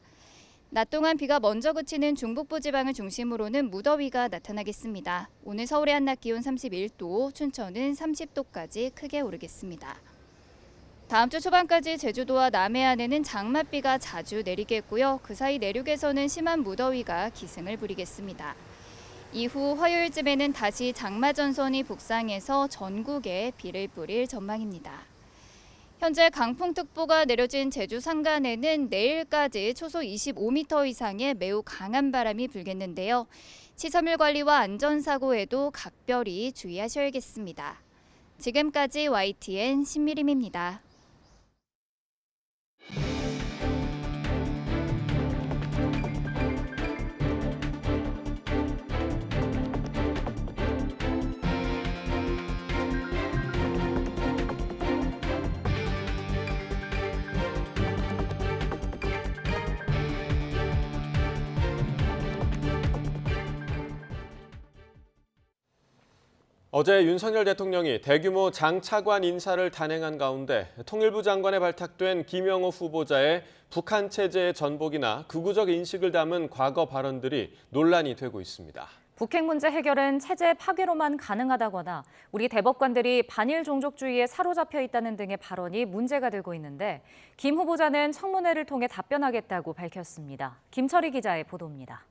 [SPEAKER 21] 낮 동안 비가 먼저 그치는 중북부 지방을 중심으로는 무더위가 나타나겠습니다. 오늘 서울의 한낮 기온 31도, 춘천은 30도까지 크게 오르겠습니다. 다음 주 초반까지 제주도와 남해안에는 장맛비가 자주 내리겠고요. 그 사이 내륙에서는 심한 무더위가 기승을 부리겠습니다. 이후 화요일쯤에는 다시 장마전선이 북상해서 전국에 비를 뿌릴 전망입니다. 현재 강풍특보가 내려진 제주 산간에는 내일까지 초속 25m 이상의 매우 강한 바람이 불겠는데요. 시설물 관리와 안전사고에도 각별히 주의하셔야겠습니다. 지금까지 YTN 신미림입니다.
[SPEAKER 1] 어제 윤석열 대통령이 대규모 장차관 인사를 단행한 가운데 통일부 장관에 발탁된 김영호 후보자의 북한 체제의 전복이나 극우적 인식을 담은 과거 발언들이 논란이 되고 있습니다.
[SPEAKER 2] 북핵 문제 해결은 체제 파괴로만 가능하다거나 우리 대법관들이 반일 종족주의에 사로잡혀 있다는 등의 발언이 문제가 되고 있는데 김 후보자는 청문회를 통해 답변하겠다고 밝혔습니다. 김철희 기자의 보도입니다.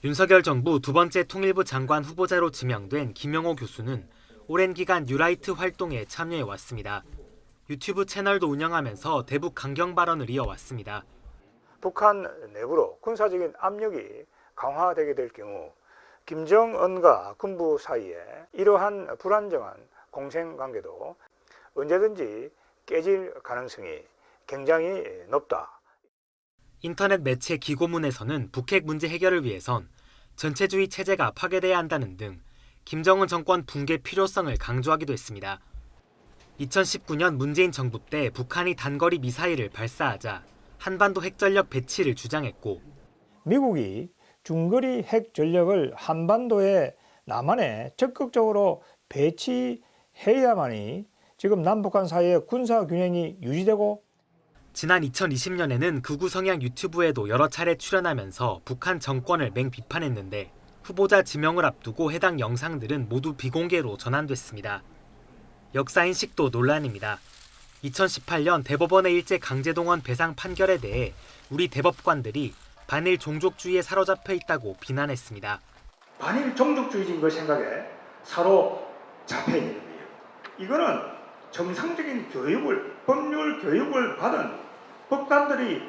[SPEAKER 5] 윤석열 정부 두 번째 통일부 장관 후보자로 지명된 김영호 교수는 오랜 기간 뉴라이트 활동에 참여해왔습니다. 유튜브 채널도 운영하면서 대북 강경 발언을 이어왔습니다.
[SPEAKER 22] 북한 내부로 군사적인 압력이 강화되게 될 경우 김정은과 군부 사이에 이러한 불안정한 공생관계도 언제든지 깨질 가능성이 굉장히 높다.
[SPEAKER 5] 인터넷 매체 기고문에서는 북핵 문제 해결을 위해선 전체주의 체제가 파괴돼야 한다는 등 김정은 정권 붕괴 필요성을 강조하기도 했습니다. 2019년 문재인 정부 때 북한이 단거리 미사일을 발사하자 한반도 핵전력 배치를 주장했고
[SPEAKER 22] 미국이 중거리 핵 전력을 한반도에 남한에 적극적으로 배치해야만이 지금 남북한 사이의 군사 균형이 유지되고
[SPEAKER 5] 지난 2020년에는 극우 성향 유튜브에도 여러 차례 출연하면서 북한 정권을 맹비판했는데 후보자 지명을 앞두고 해당 영상들은 모두 비공개로 전환됐습니다. 역사인식도 논란입니다. 2018년 대법원의 일제 강제동원 배상 판결에 대해 우리 대법관들이 반일 종족주의에 사로잡혀 있다고 비난했습니다.
[SPEAKER 22] 반일 종족주의적인 그 생각에 사로잡혀 있는 거예요. 이거는 정상적인 교육을, 법률 교육을 받은 법관들이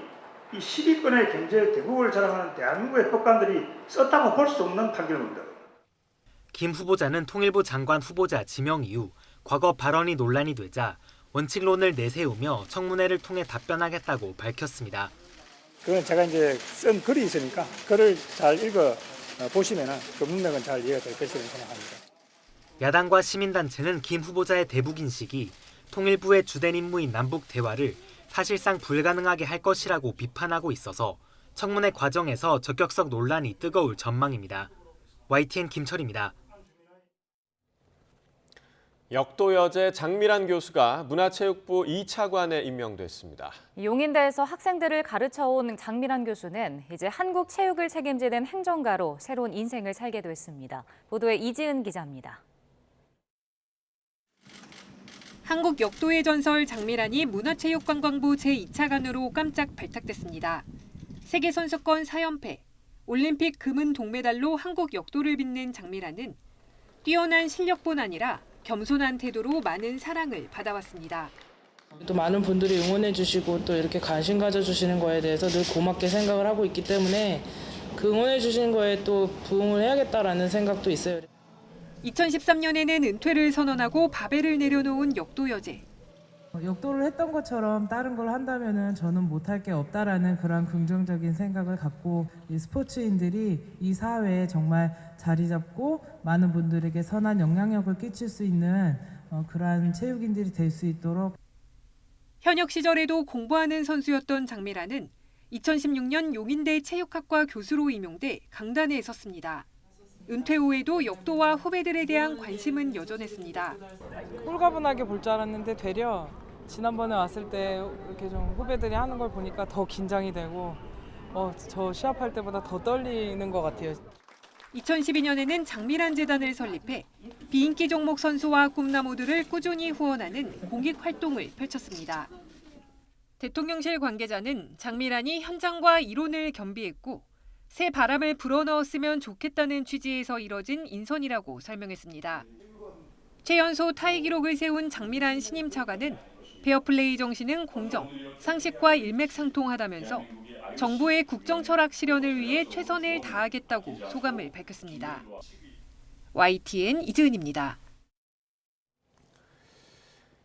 [SPEAKER 22] 이 10위권의 경제 대국을 자랑하는 대한민국의 법관들이 썼다고 볼 수 없는 판결문입니다.
[SPEAKER 5] 김 후보자는 통일부 장관 후보자 지명 이후 과거 발언이 논란이 되자 원칙론을 내세우며 청문회를 통해 답변하겠다고 밝혔습니다.
[SPEAKER 22] 그건 제가 이제 쓴 글이 있으니까 글을 잘 읽어 보시면은 그 문맥은 잘 이해가 될 것이라고 생각합니다.
[SPEAKER 5] 야당과 시민단체는 김 후보자의 대북 인식이 통일부의 주된 임무인 남북 대화를 사실상 불가능하게 할 것이라고 비판하고 있어서 청문회 과정에서 적격성 논란이 뜨거울 전망입니다. YTN 김철입니다.
[SPEAKER 1] 역도여제 장미란 교수가 문화체육부 2차관에 임명됐습니다.
[SPEAKER 2] 용인대에서 학생들을 가르쳐온 장미란 교수는 이제 한국 체육을 책임지는 행정가로 새로운 인생을 살게 됐습니다. 보도에 이지은 기자입니다.
[SPEAKER 23] 한국 역도의 전설 장미란이 문화체육관광부 제2차관으로 깜짝 발탁됐습니다. 세계선수권 4연패, 올림픽 금은 동메달로 한국 역도를 빛낸 장미란은 뛰어난 실력뿐 아니라 겸손한 태도로 많은 사랑을 받아왔습니다.
[SPEAKER 24] 또 많은 분들이 응원해 주시고 또 이렇게 관심 가져주시는 거에 대해서 늘 고맙게 생각을 하고 있기 때문에 그 응원해 주시는 거에 또 부응을 해야겠다라는 생각도 있어요.
[SPEAKER 23] 2013년에는 은퇴를 선언하고 바벨을 내려놓은 역도여제.
[SPEAKER 25] 역도를 했던 것처럼 다른 걸 한다면은 저는 못할 게 없다라는 그런 긍정적인 생각을 갖고 이 스포츠인들이 이 사회에 정말 자리 잡고 많은 분들에게 선한 영향력을 끼칠 수 있는 그러한 체육인들이 될 수 있도록.
[SPEAKER 23] 현역 시절에도 공부하는 선수였던 장미란은 2016년 용인대 체육학과 교수로 임용돼 강단에 섰습니다. 은퇴 후에도 역도와 후배들에 대한 관심은 여전했습니다.
[SPEAKER 25] 홀가분하게 볼 줄 알았는데 되려 지난번에 왔을 때 이렇게 좀 후배들이 하는 걸 보니까 더 긴장이 되고 저 시합할 때보다 더 떨리는 것 같아요.
[SPEAKER 23] 2012년에는 장미란 재단을 설립해 비인기 종목 선수와 꿈나무들을 꾸준히 후원하는 공익 활동을 펼쳤습니다. 대통령실 관계자는 장미란이 현장과 이론을 겸비했고 새 바람을 불어넣었으면 좋겠다는 취지에서 이뤄진 인선이라고 설명했습니다. 최연소 타이 기록을 세운 장미란 신임 차관은 페어플레이 정신은 공정, 상식과 일맥상통하다면서 정부의 국정 철학 실현을 위해 최선을 다하겠다고 소감을 밝혔습니다. YTN 이지은입니다.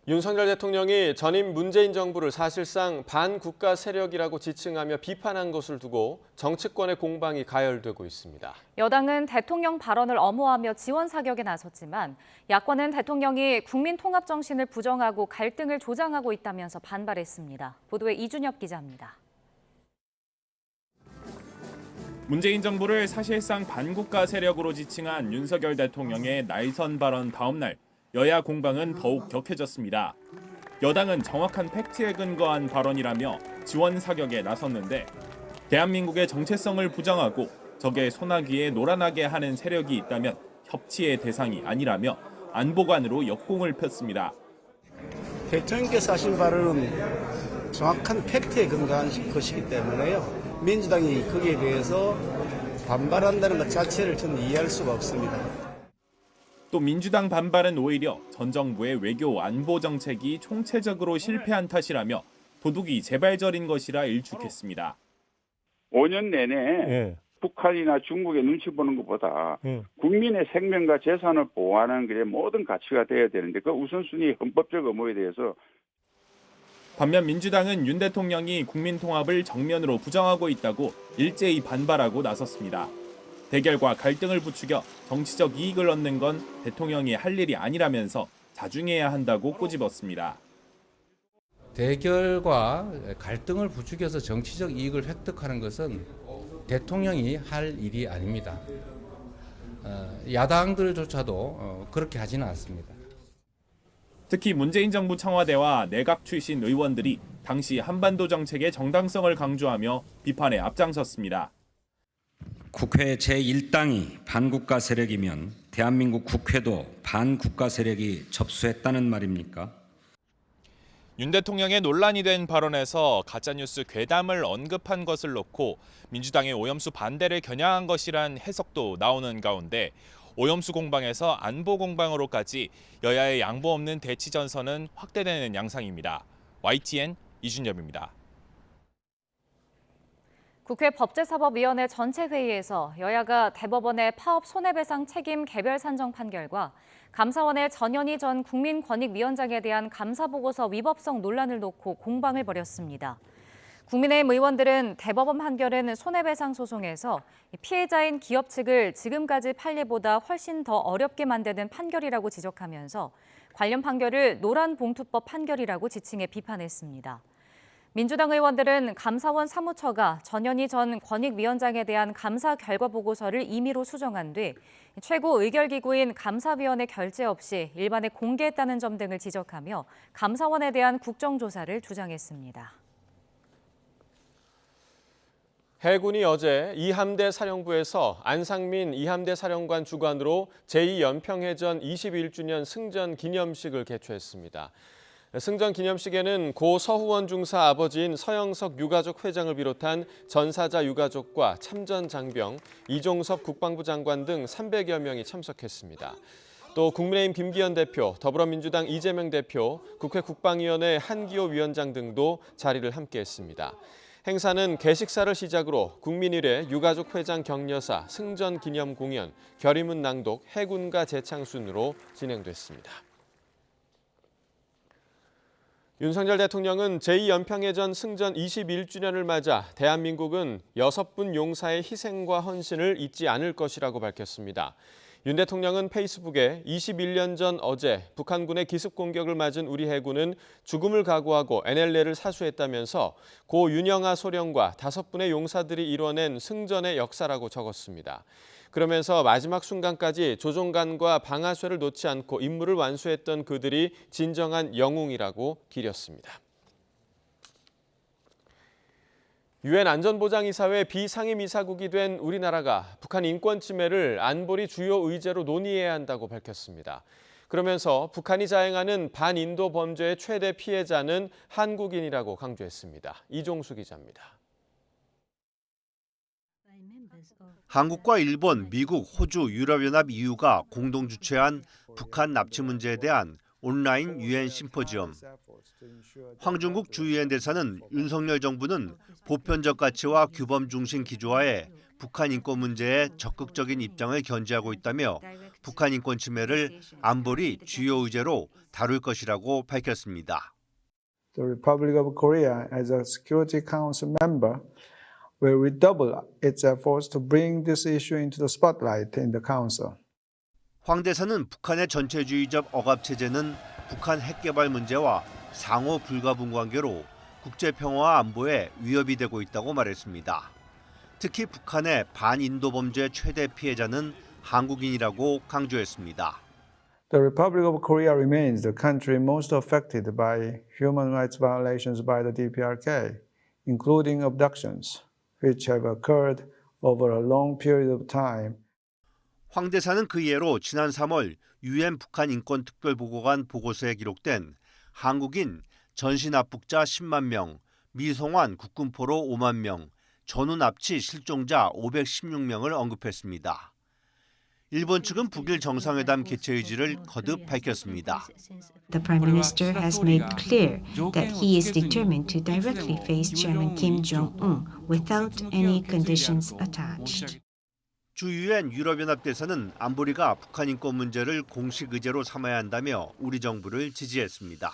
[SPEAKER 1] 윤석열 대통령이 전임 문재인 정부를 사실상 반국가 세력이라고 지칭하며 비판한 것을 두고 정치권의 공방이 가열되고 있습니다.
[SPEAKER 2] 여당은 대통령 발언을 엄호하며 지원 사격에 나섰지만 야권은 대통령이 국민 통합 정신을 부정하고 갈등을 조장하고 있다면서 반발했습니다. 보도에 이준혁 기자입니다.
[SPEAKER 3] 문재인 정부를 사실상 반국가 세력으로 지칭한 윤석열 대통령의 날선 발언 다음 날 여야 공방은 더욱 격해졌습니다. 여당은 정확한 팩트에 근거한 발언이라며 지원 사격에 나섰는데 대한민국의 정체성을 부정하고 적의 소나기에 노란하게 하는 세력이 있다면 협치의 대상이 아니라며 안보관으로 역공을 폈습니다.
[SPEAKER 4] 대통령께서 하신 발언은 정확한 팩트에 근거한 것이기 때문에요. 민주당이 거기에 대해서 반발한다는 것 자체를 저는 이해할 수가 없습니다.
[SPEAKER 3] 또 민주당 반발은 오히려 전 정부의 외교 안보 정책이 총체적으로 실패한 탓이라며 도둑이 제발저린 것이라 일축했습니다.
[SPEAKER 6] 5년 내내 북한이나 중국의 눈치 보는 것보다 국민의 생명과 재산을 보호하는 게 모든 가치가 돼야 되는데 그 우선순위 헌법적 의무에 대해서
[SPEAKER 3] 반면 민주당은 윤 대통령이 국민 통합을 정면으로 부정하고 있다고 일제히 반발하고 나섰습니다. 대결과 갈등을 부추겨 정치적 이익을 얻는 건 대통령이 할 일이 아니라면서 자중해야 한다고 꼬집었습니다.
[SPEAKER 7] 대결과 갈등을 부추겨서 정치적 이익을 획득하는 것은 대통령이 할 일이 아닙니다. 야당들조차도 그렇게 하지는 않습니다.
[SPEAKER 3] 특히 문재인 정부 청와대와 내각 출신 의원들이 당시 한반도 정책의 정당성을 강조하며 비판에 앞장섰습니다.
[SPEAKER 8] 국회 제1당이 반국가 세력이면 대한민국 국회도 반국가 세력이 접수했다는 말입니까?
[SPEAKER 3] 윤 대통령의 논란이 된 발언에서 가짜뉴스 괴담을 언급한 것을 놓고 민주당의 오염수 반대를 겨냥한 것이란 해석도 나오는 가운데 오염수 공방에서 안보 공방으로까지 여야의 양보 없는 대치 전선은 확대되는 양상입니다. YTN 이준엽입니다.
[SPEAKER 2] 국회 법제사법위원회 전체 회의에서 여야가 대법원의 파업 손해배상 책임 개별 산정 판결과 감사원의 전현희 전 국민권익위원장에 대한 감사보고서 위법성 논란을 놓고 공방을 벌였습니다. 국민의힘 의원들은 대법원 판결은 손해배상 소송에서 피해자인 기업 측을 지금까지 판례보다 훨씬 더 어렵게 만드는 판결이라고 지적하면서 관련 판결을 노란봉투법 판결이라고 지칭해 비판했습니다. 민주당 의원들은 감사원 사무처가 전현희 전 권익위원장에 대한 감사 결과 보고서를 임의로 수정한 뒤 최고 의결기구인 감사위원회 결재 없이 일반에 공개했다는 점 등을 지적하며 감사원에 대한 국정조사를 주장했습니다.
[SPEAKER 1] 해군이 어제 이함대 사령부에서 안상민 이함대 사령관 주관으로 제2연평해전 21주년 승전 기념식을 개최했습니다. 승전 기념식에는 고 서후원 중사 아버지인 서영석 유가족 회장을 비롯한 전사자 유가족과 참전 장병, 이종섭 국방부 장관 등 300여 명이 참석했습니다. 또 국민의힘 김기현 대표, 더불어민주당 이재명 대표, 국회 국방위원회 한기호 위원장 등도 자리를 함께했습니다. 행사는 개식사를 시작으로 국민일회 유가족 회장 격려사, 승전 기념 공연, 결의문 낭독, 해군가 재창 순으로 진행됐습니다. 윤석열 대통령은 제2연평해전 승전 21주년을 맞아 대한민국은 6분 용사의 희생과 헌신을 잊지 않을 것이라고 밝혔습니다. 윤 대통령은 페이스북에 21년 전 어제 북한군의 기습 공격을 맞은 우리 해군은 죽음을 각오하고 NLL을 사수했다면서 고 윤영아 소령과 5분의 용사들이 이뤄낸 승전의 역사라고 적었습니다. 그러면서 마지막 순간까지 조종관과 방아쇠를 놓지 않고 임무를 완수했던 그들이 진정한 영웅이라고 기렸습니다. 유엔 안전보장이사회 비상임이사국이 된 우리나라가 북한 인권 침해를 안보리 주요 의제로 논의해야 한다고 밝혔습니다. 그러면서 북한이 자행하는 반인도 범죄의 최대 피해자는 한국인이라고 강조했습니다. 이종수 기자입니다.
[SPEAKER 9] 한국과 일본, 미국, 호주, 유럽연합 EU가 공동 주최한 북한 납치 문제에 대한 온라인 유엔 심포지엄. 황중국 주유엔 대사는 윤석열 정부는 보편적 가치와 규범 중심 기조하에 북한 인권 문제에 적극적인 입장을 견지하고 있다며 북한 인권 침해를 안보리 주요 의제로 다룰 것이라고 밝혔습니다.
[SPEAKER 10] The Republic of Korea as a Security Council member will redouble its efforts to bring this issue into the spotlight in the Council.
[SPEAKER 9] 황 대사는 북한의 전체주의적 억압 체제는 북한 핵 개발 문제와 상호 불가분 관계로 국제 평화와 안보에 위협이 되고 있다고 말했습니다. 특히 북한의 반인도 범죄 최대 피해자는 한국인이라고 강조했습니다.
[SPEAKER 10] The Republic of Korea remains the country most affected by human rights violations by the DPRK, including abductions, which have occurred over a long period of time.
[SPEAKER 9] 황 대사는 그 예로 지난 3월 유엔 북한 인권 특별보고관 보고서에 기록된 한국인 전시 납북자 10만 명, 미송환 국군포로 5만 명, 전후 납치 실종자 516명을 언급했습니다. 일본 측은 북일 정상회담 개최 의지를 거듭 밝혔습니다.
[SPEAKER 11] The Prime Minister has made clear that he is determined to directly face Chairman Kim Jong-un without any conditions attached.
[SPEAKER 9] 주 유엔 유럽연합 대사는 안보리가 북한 인권 문제를 공식 의제로 삼아야 한다며 우리 정부를 지지했습니다.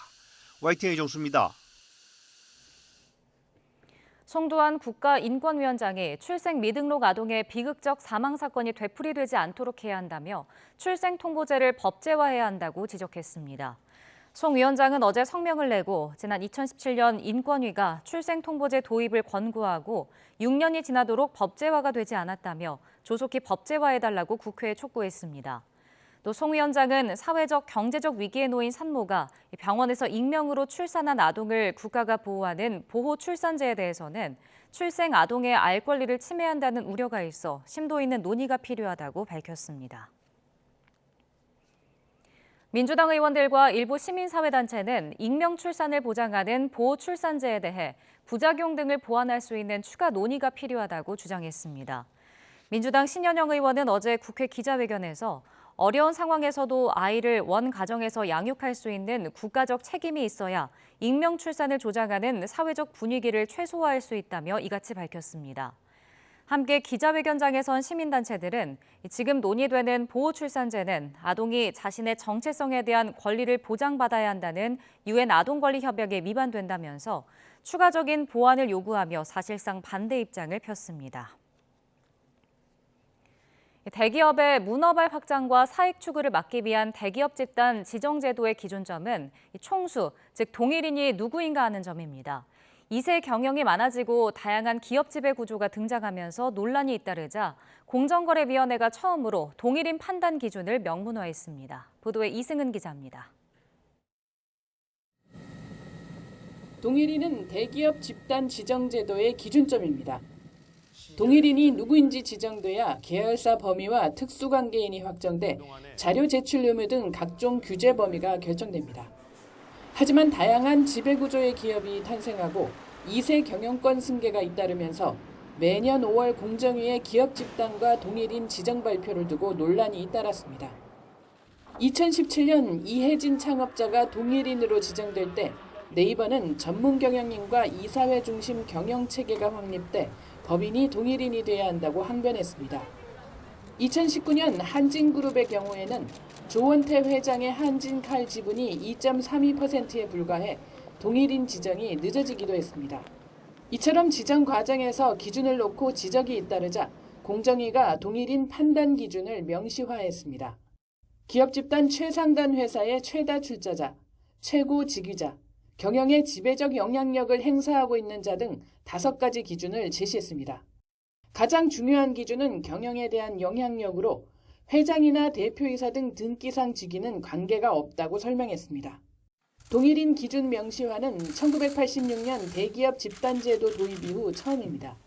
[SPEAKER 9] YTN 이종수입니다.
[SPEAKER 2] 송두환 국가인권위원장이 출생 미등록 아동의 비극적 사망 사건이 되풀이되지 않도록 해야 한다며 출생 통보제를 법제화해야 한다고 지적했습니다. 송 위원장은 어제 성명을 내고 지난 2017년 인권위가 출생 통보제 도입을 권고하고 6년이 지나도록 법제화가 되지 않았다며 조속히 법제화해달라고 국회에 촉구했습니다. 또 송 위원장은 사회적, 경제적 위기에 놓인 산모가 병원에서 익명으로 출산한 아동을 국가가 보호하는 보호출산제에 대해서는 출생 아동의 알 권리를 침해한다는 우려가 있어 심도 있는 논의가 필요하다고 밝혔습니다. 민주당 의원들과 일부 시민사회단체는 익명 출산을 보장하는 보호출산제에 대해 부작용 등을 보완할 수 있는 추가 논의가 필요하다고 주장했습니다. 민주당 신현영 의원은 어제 국회 기자회견에서 어려운 상황에서도 아이를 원 가정에서 양육할 수 있는 국가적 책임이 있어야 익명 출산을 조장하는 사회적 분위기를 최소화할 수 있다며 이같이 밝혔습니다. 함께 기자회견장에선 시민단체들은 지금 논의되는 보호출산제는 아동이 자신의 정체성에 대한 권리를 보장받아야 한다는 유엔 아동권리협약에 위반된다면서 추가적인 보완을 요구하며 사실상 반대 입장을 폈습니다. 대기업의 문어발 확장과 사익 추구를 막기 위한 대기업 집단 지정제도의 기준점은 총수, 즉 동일인이 누구인가 하는 점입니다. 2세 경영이 많아지고 다양한 기업 지배 구조가 등장하면서 논란이 잇따르자 공정거래위원회가 처음으로 동일인 판단 기준을 명문화했습니다. 보도에 이승은 기자입니다.
[SPEAKER 24] 동일인은 대기업 집단 지정제도의 기준점입니다. 동일인이 누구인지 지정돼야 계열사 범위와 특수관계인이 확정돼 자료 제출 의무 등 각종 규제 범위가 결정됩니다. 하지만 다양한 지배구조의 기업이 탄생하고 2세 경영권 승계가 잇따르면서 매년 5월 공정위에 기업 집단과 동일인 지정 발표를 두고 논란이 잇따랐습니다. 2017년 이혜진 창업자가 동일인으로 지정될 때 네이버는 전문 경영인과 이사회 중심 경영 체계가 확립돼 법인이 동일인이 돼야 한다고 항변했습니다. 2019년 한진그룹의 경우에는 조원태 회장의 한진칼 지분이 2.32%에 불과해 동일인 지정이 늦어지기도 했습니다. 이처럼 지정 과정에서 기준을 놓고 지적이 잇따르자 공정위가 동일인 판단 기준을 명시화했습니다. 기업 집단 최상단 회사의 최다 출자자, 최고 직위자, 경영에 지배적 영향력을 행사하고 있는 자 등 5가지 기준을 제시했습니다. 가장 중요한 기준은 경영에 대한 영향력으로 회장이나 대표이사 등 등기상 직위는 관계가 없다고 설명했습니다. 동일인 기준 명시화는 1986년 대기업 집단제도 도입 이후 처음입니다.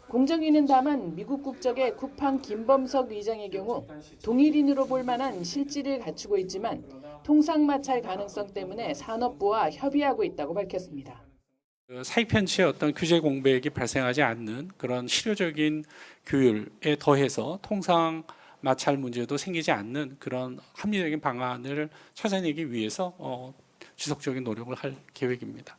[SPEAKER 24] 공정위는 다만 미국 국적의 쿠팡 김범석 의장의 경우 동일인으로 볼 만한 실질을 갖추고 있지만 통상 마찰 가능성 때문에 산업부와 협의하고 있다고 밝혔습니다.
[SPEAKER 12] 사익 편취의 어떤 규제 공백이 발생하지 않는 그런 실효적인 규율에 더해서 통상 마찰 문제도 생기지 않는 그런 합리적인 방안을 찾아내기 위해서 지속적인 노력을 할 계획입니다.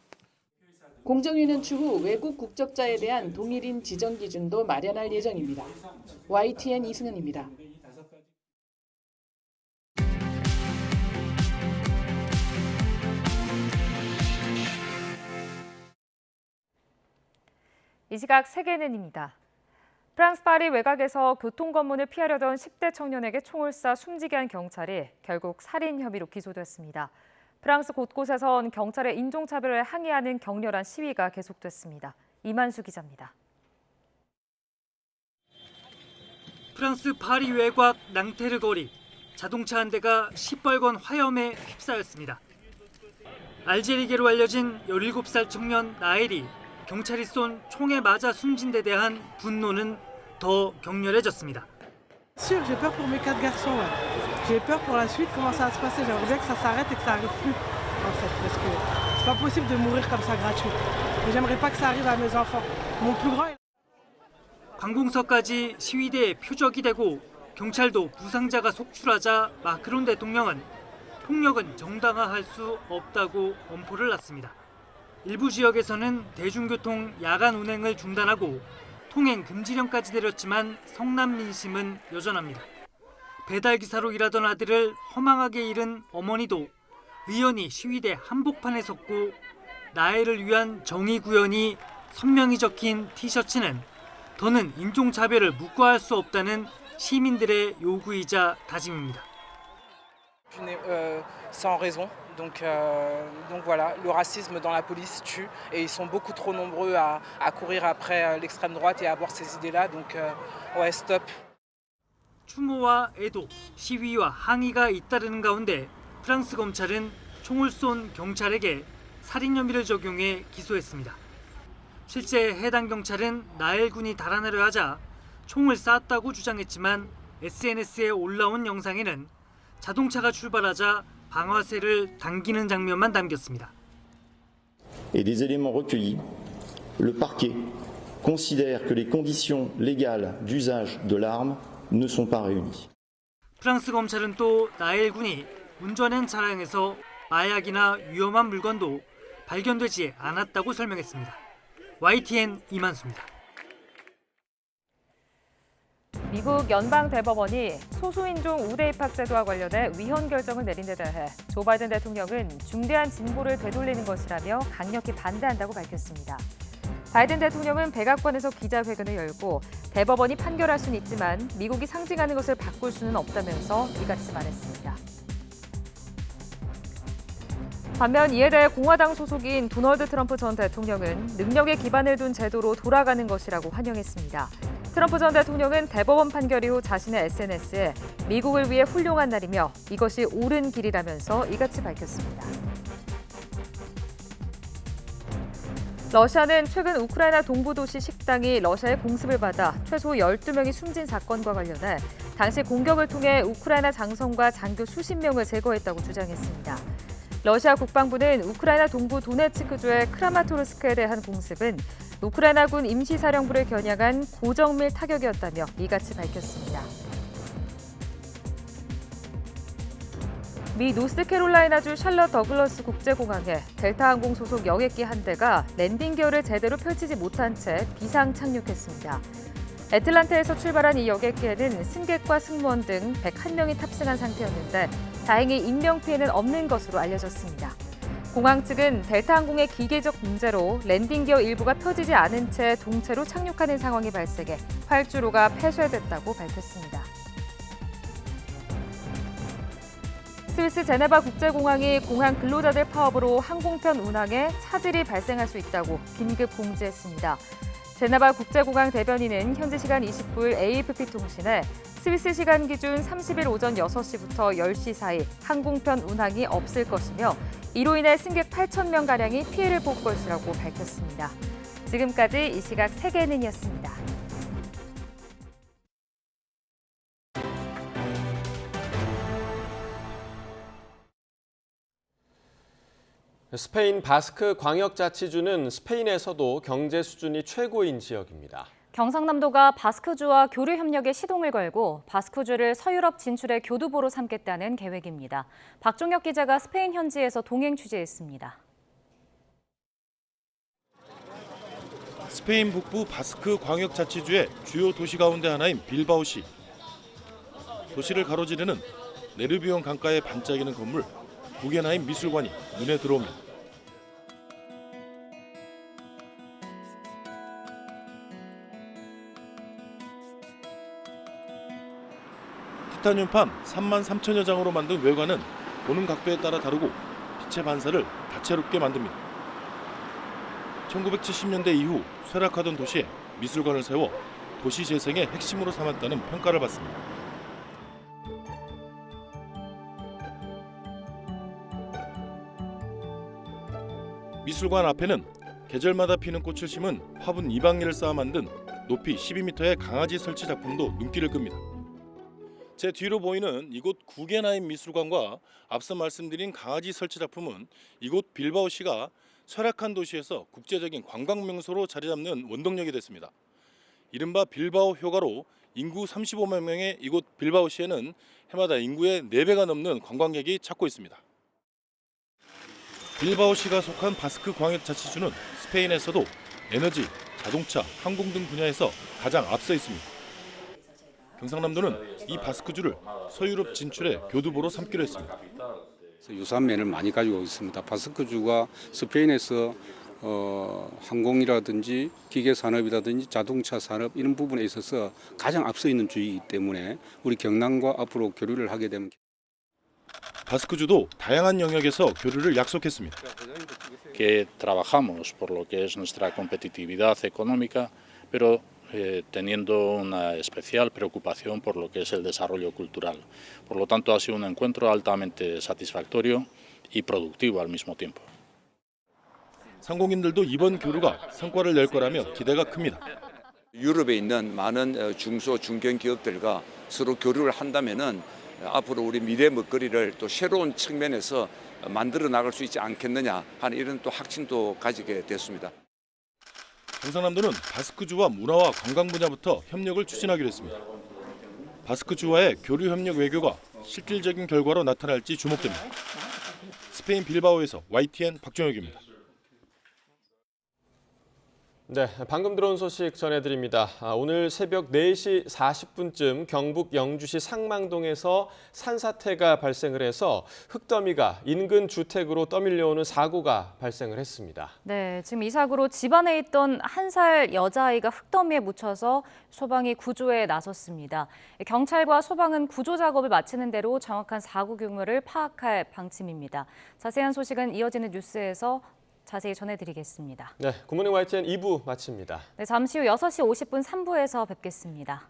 [SPEAKER 24] 공정위는 추후 외국 국적자에 대한 동일인 지정 기준도 마련할 예정입니다. YTN 이승은입니다.
[SPEAKER 2] 이 시각 세계는입니다. 프랑스 파리 외곽에서 교통검문을 피하려던 10대 청년에게 총을 쏴 숨지게 한 경찰이 결국 살인 혐의로 기소됐습니다. 프랑스 곳곳에선 경찰의 인종차별을 항의하는 격렬한 시위가 계속됐습니다. 이만수 기자입니다.
[SPEAKER 5] 프랑스 파리 외곽 낭테르 거리, 자동차 한 대가 시뻘건 화염에 휩싸였습니다. 알제리계로 알려진 17살 청년 나엘이 경찰이 쏜 총에 맞아 숨진 데 대한 분노는 더 격렬해졌습니다.
[SPEAKER 13] Sûr, j'ai peur pour mes 4 garçons. Ouais. J'ai peur pour la suite, comment ça va se passer. J'aimerais bien que ça s'arrête et que ça arrive plus, en fait, parce que c'est pas possible de mourir comme ça gratuit. Et j'aimerais pas que ça arrive à mes enfants. Mon plus grand.
[SPEAKER 5] 관공서까지 시위대의 표적이 되고 경찰도 부상자가 속출하자 마크론 대통령은 폭력은 정당화할 수 없다고 엄포를 놨습니다. 일부 지역에서는 대중교통 야간 운행을 중단하고 통행 금지령까지 내렸지만 성남 민심은 여전합니다. 배달기사로 일하던 아들을 허망하게 잃은 어머니도 의연히 시위대 한복판에 섰고 나엘을 위한 정의 구현이 선명히 적힌 티셔츠는 더는 인종차별을 묵과할 수 없다는 시민들의 요구이자 다짐입니다.
[SPEAKER 14] Sans raison. Donc voilà, le racisme dans la police tue et ils sont beaucoup trop nombreux à courir après l'extrême droite et à avoir ces idées-là. Donc ouais, stop.
[SPEAKER 5] 추모와 애도, 시위와 항의가 잇따르는 가운데 프랑스 검찰은 총을 쏜 경찰에게 살인 혐의를 적용해 기소했습니다. 실제 해당 경찰은 나엘 군이 달아나려 하자 총을 쐈다고 주장했지만 SNS에 올라온 영상에는 자동차가 출발하자 방아쇠를 당기는 장면만 담겼습니다.
[SPEAKER 15] Et des éléments recueillis, le parquet considère que les conditions légales d'usage de l'arme ne sont pas réunies.
[SPEAKER 5] 프랑스 검찰은 또 나엘 군이 운전한 차량에서 마약이나 위험한 물건도 발견되지 않았다고 설명했습니다. YTN 이만수입니다.
[SPEAKER 2] 미국 연방대법원이 소수인종 우대 입학 제도와 관련해 위헌 결정을 내린 데 대해 조 바이든 대통령은 중대한 진보를 되돌리는 것이라며 강력히 반대한다고 밝혔습니다. 바이든 대통령은 백악관에서 기자회견을 열고 대법원이 판결할 수는 있지만 미국이 상징하는 것을 바꿀 수는 없다면서 이같이 말했습니다. 반면 이에 대해 공화당 소속인 도널드 트럼프 전 대통령은 능력에 기반을 둔 제도로 돌아가는 것이라고 환영했습니다. 트럼프 전 대통령은 대법원 판결 이후 자신의 SNS에 미국을 위해 훌륭한 날이며 이것이 옳은 길이라면서 이같이 밝혔습니다. 러시아는 최근 우크라이나 동부 도시 식당이 러시아의 공습을 받아 최소 12명이 숨진 사건과 관련해 당시 공격을 통해 우크라이나 장성과 장교 수십 명을 제거했다고 주장했습니다. 러시아 국방부는 우크라이나 동부 도네츠크주의 크라마토르스크에 대한 공습은 우크라이나군 임시사령부를 겨냥한 고정밀 타격이었다며 이같이 밝혔습니다. 미 노스캐롤라이나주 샬럿 더글러스 국제공항에 델타항공 소속 여객기 한 대가 랜딩 기어를 제대로 펼치지 못한 채 비상 착륙했습니다. 애틀란타에서 출발한 이 여객기에는 승객과 승무원 등 101명이 탑승한 상태였는데 다행히 인명 피해는 없는 것으로 알려졌습니다. 공항 측은 델타항공의 기계적 문제로 랜딩 기어 일부가 펴지지 않은 채 동체로 착륙하는 상황이 발생해 활주로가 폐쇄됐다고 밝혔습니다. 스위스 제네바 국제공항이 공항 근로자들 파업으로 항공편 운항에 차질이 발생할 수 있다고 긴급 공지했습니다. 제네바 국제공항 대변인은 현지 시간 29일 AFP-통신에 스위스 시간 기준 30일 오전 6시부터 10시 사이 항공편 운항이 없을 것이며 이로 인해 승객 8,000명가량이 피해를 볼 것이라고 밝혔습니다. 지금까지 이 시각 세계는이었습니다.
[SPEAKER 1] 스페인 바스크 광역자치주는 스페인에서도 경제 수준이 최고인 지역입니다.
[SPEAKER 2] 경상남도가 바스크주와 교류 협력에 시동을 걸고 바스크주를 서유럽 진출의 교두보로 삼겠다는 계획입니다. 박종혁 기자가 스페인 현지에서 동행 취재했습니다.
[SPEAKER 16] 스페인 북부 바스크 광역자치주의 주요 도시 가운데 하나인 빌바오시. 도시를 가로지르는 네르비온 강가에 반짝이는 건물 구겐하임 미술관이 눈에 들어옵니다. 티타늄팜 33,000여 장으로 만든 외관은 보는 각도에 따라 다르고 빛의 반사를 다채롭게 만듭니다. 1970년대 이후 쇠락하던 도시에 미술관을 세워 도시 재생의 핵심으로 삼았다는 평가를 받습니다. 미술관 앞에는 계절마다 피는 꽃을 심은 화분 2방리를 쌓아 만든 높이 12m의 강아지 설치 작품도 눈길을 끕니다. 제 뒤로 보이는 이곳 구겐하임 미술관과 앞서 말씀드린 강아지 설치 작품은 이곳 빌바오시가 쇠락한 도시에서 국제적인 관광 명소로 자리 잡는 원동력이 됐습니다. 이른바 빌바오 효과로 인구 35만 명의 이곳 빌바오시에는 해마다 인구의 4배가 넘는 관광객이 찾고 있습니다. 빌바오시가 속한 바스크 광역자치주는 스페인에서도 에너지, 자동차, 항공 등 분야에서 가장 앞서 있습니다. 경상남도는 이 바스크주를 서유럽 진출의 교두보로 삼기로 했습니다.
[SPEAKER 17] 유사면을 많이 가지고 있습니다. 바스크주가 스페인에서 항공이라든지 기계 산업이라든지 자동차 산업 이런 부분에 있어서 가장 앞서 있는 주이기 때문에 우리 경남과 앞으로 교류를 하게 되면
[SPEAKER 16] 바스크주도 다양한 영역에서 교류를 약속했습니다.
[SPEAKER 18] Que trabajamos por lo que es nuestra competitividad económica, pero teniendo una especial preocupación por lo que es el desarrollo cultural. Por lo tanto, ha sido un encuentro altamente satisfactorio y productivo al mismo tiempo.
[SPEAKER 16] 상공인들도 이번 교류가 성과를 낼 거라며 기대가 큽니다.
[SPEAKER 19] 유럽에 있는 많은 중소 중견 기업들과 서로 교류를 한다면은 앞으로 우리 미래 먹거리를 또 새로운 측면에서 만들어 나갈 수 있지 않겠느냐 하는 이런 또 확신도 가지게 됐습니다.
[SPEAKER 16] 경상남도는 바스크주와 문화와 관광 분야부터 협력을 추진하기로 했습니다. 바스크주와의 교류 협력 외교가 실질적인 결과로 나타날지 주목됩니다. 스페인 빌바오에서 YTN 박종혁입니다.
[SPEAKER 1] 네, 방금 들어온 소식 전해드립니다. 오늘 새벽 4시 40분쯤 경북 영주시 상망동에서 산사태가 발생을 해서 흙더미가 인근 주택으로 떠밀려오는 사고가 발생을 했습니다.
[SPEAKER 2] 네, 지금 이 사고로 집안에 있던 1살 여자아이가 흙더미에 묻혀서 소방이 구조에 나섰습니다. 경찰과 소방은 구조 작업을 마치는 대로 정확한 사고 규모를 파악할 방침입니다. 자세한 소식은 이어지는 뉴스에서 자세히 전해드리겠습니다.
[SPEAKER 1] 네, 굿모닝 YTN 2부 마칩니다.
[SPEAKER 2] 네, 잠시 후 6시 50분 3부에서 뵙겠습니다.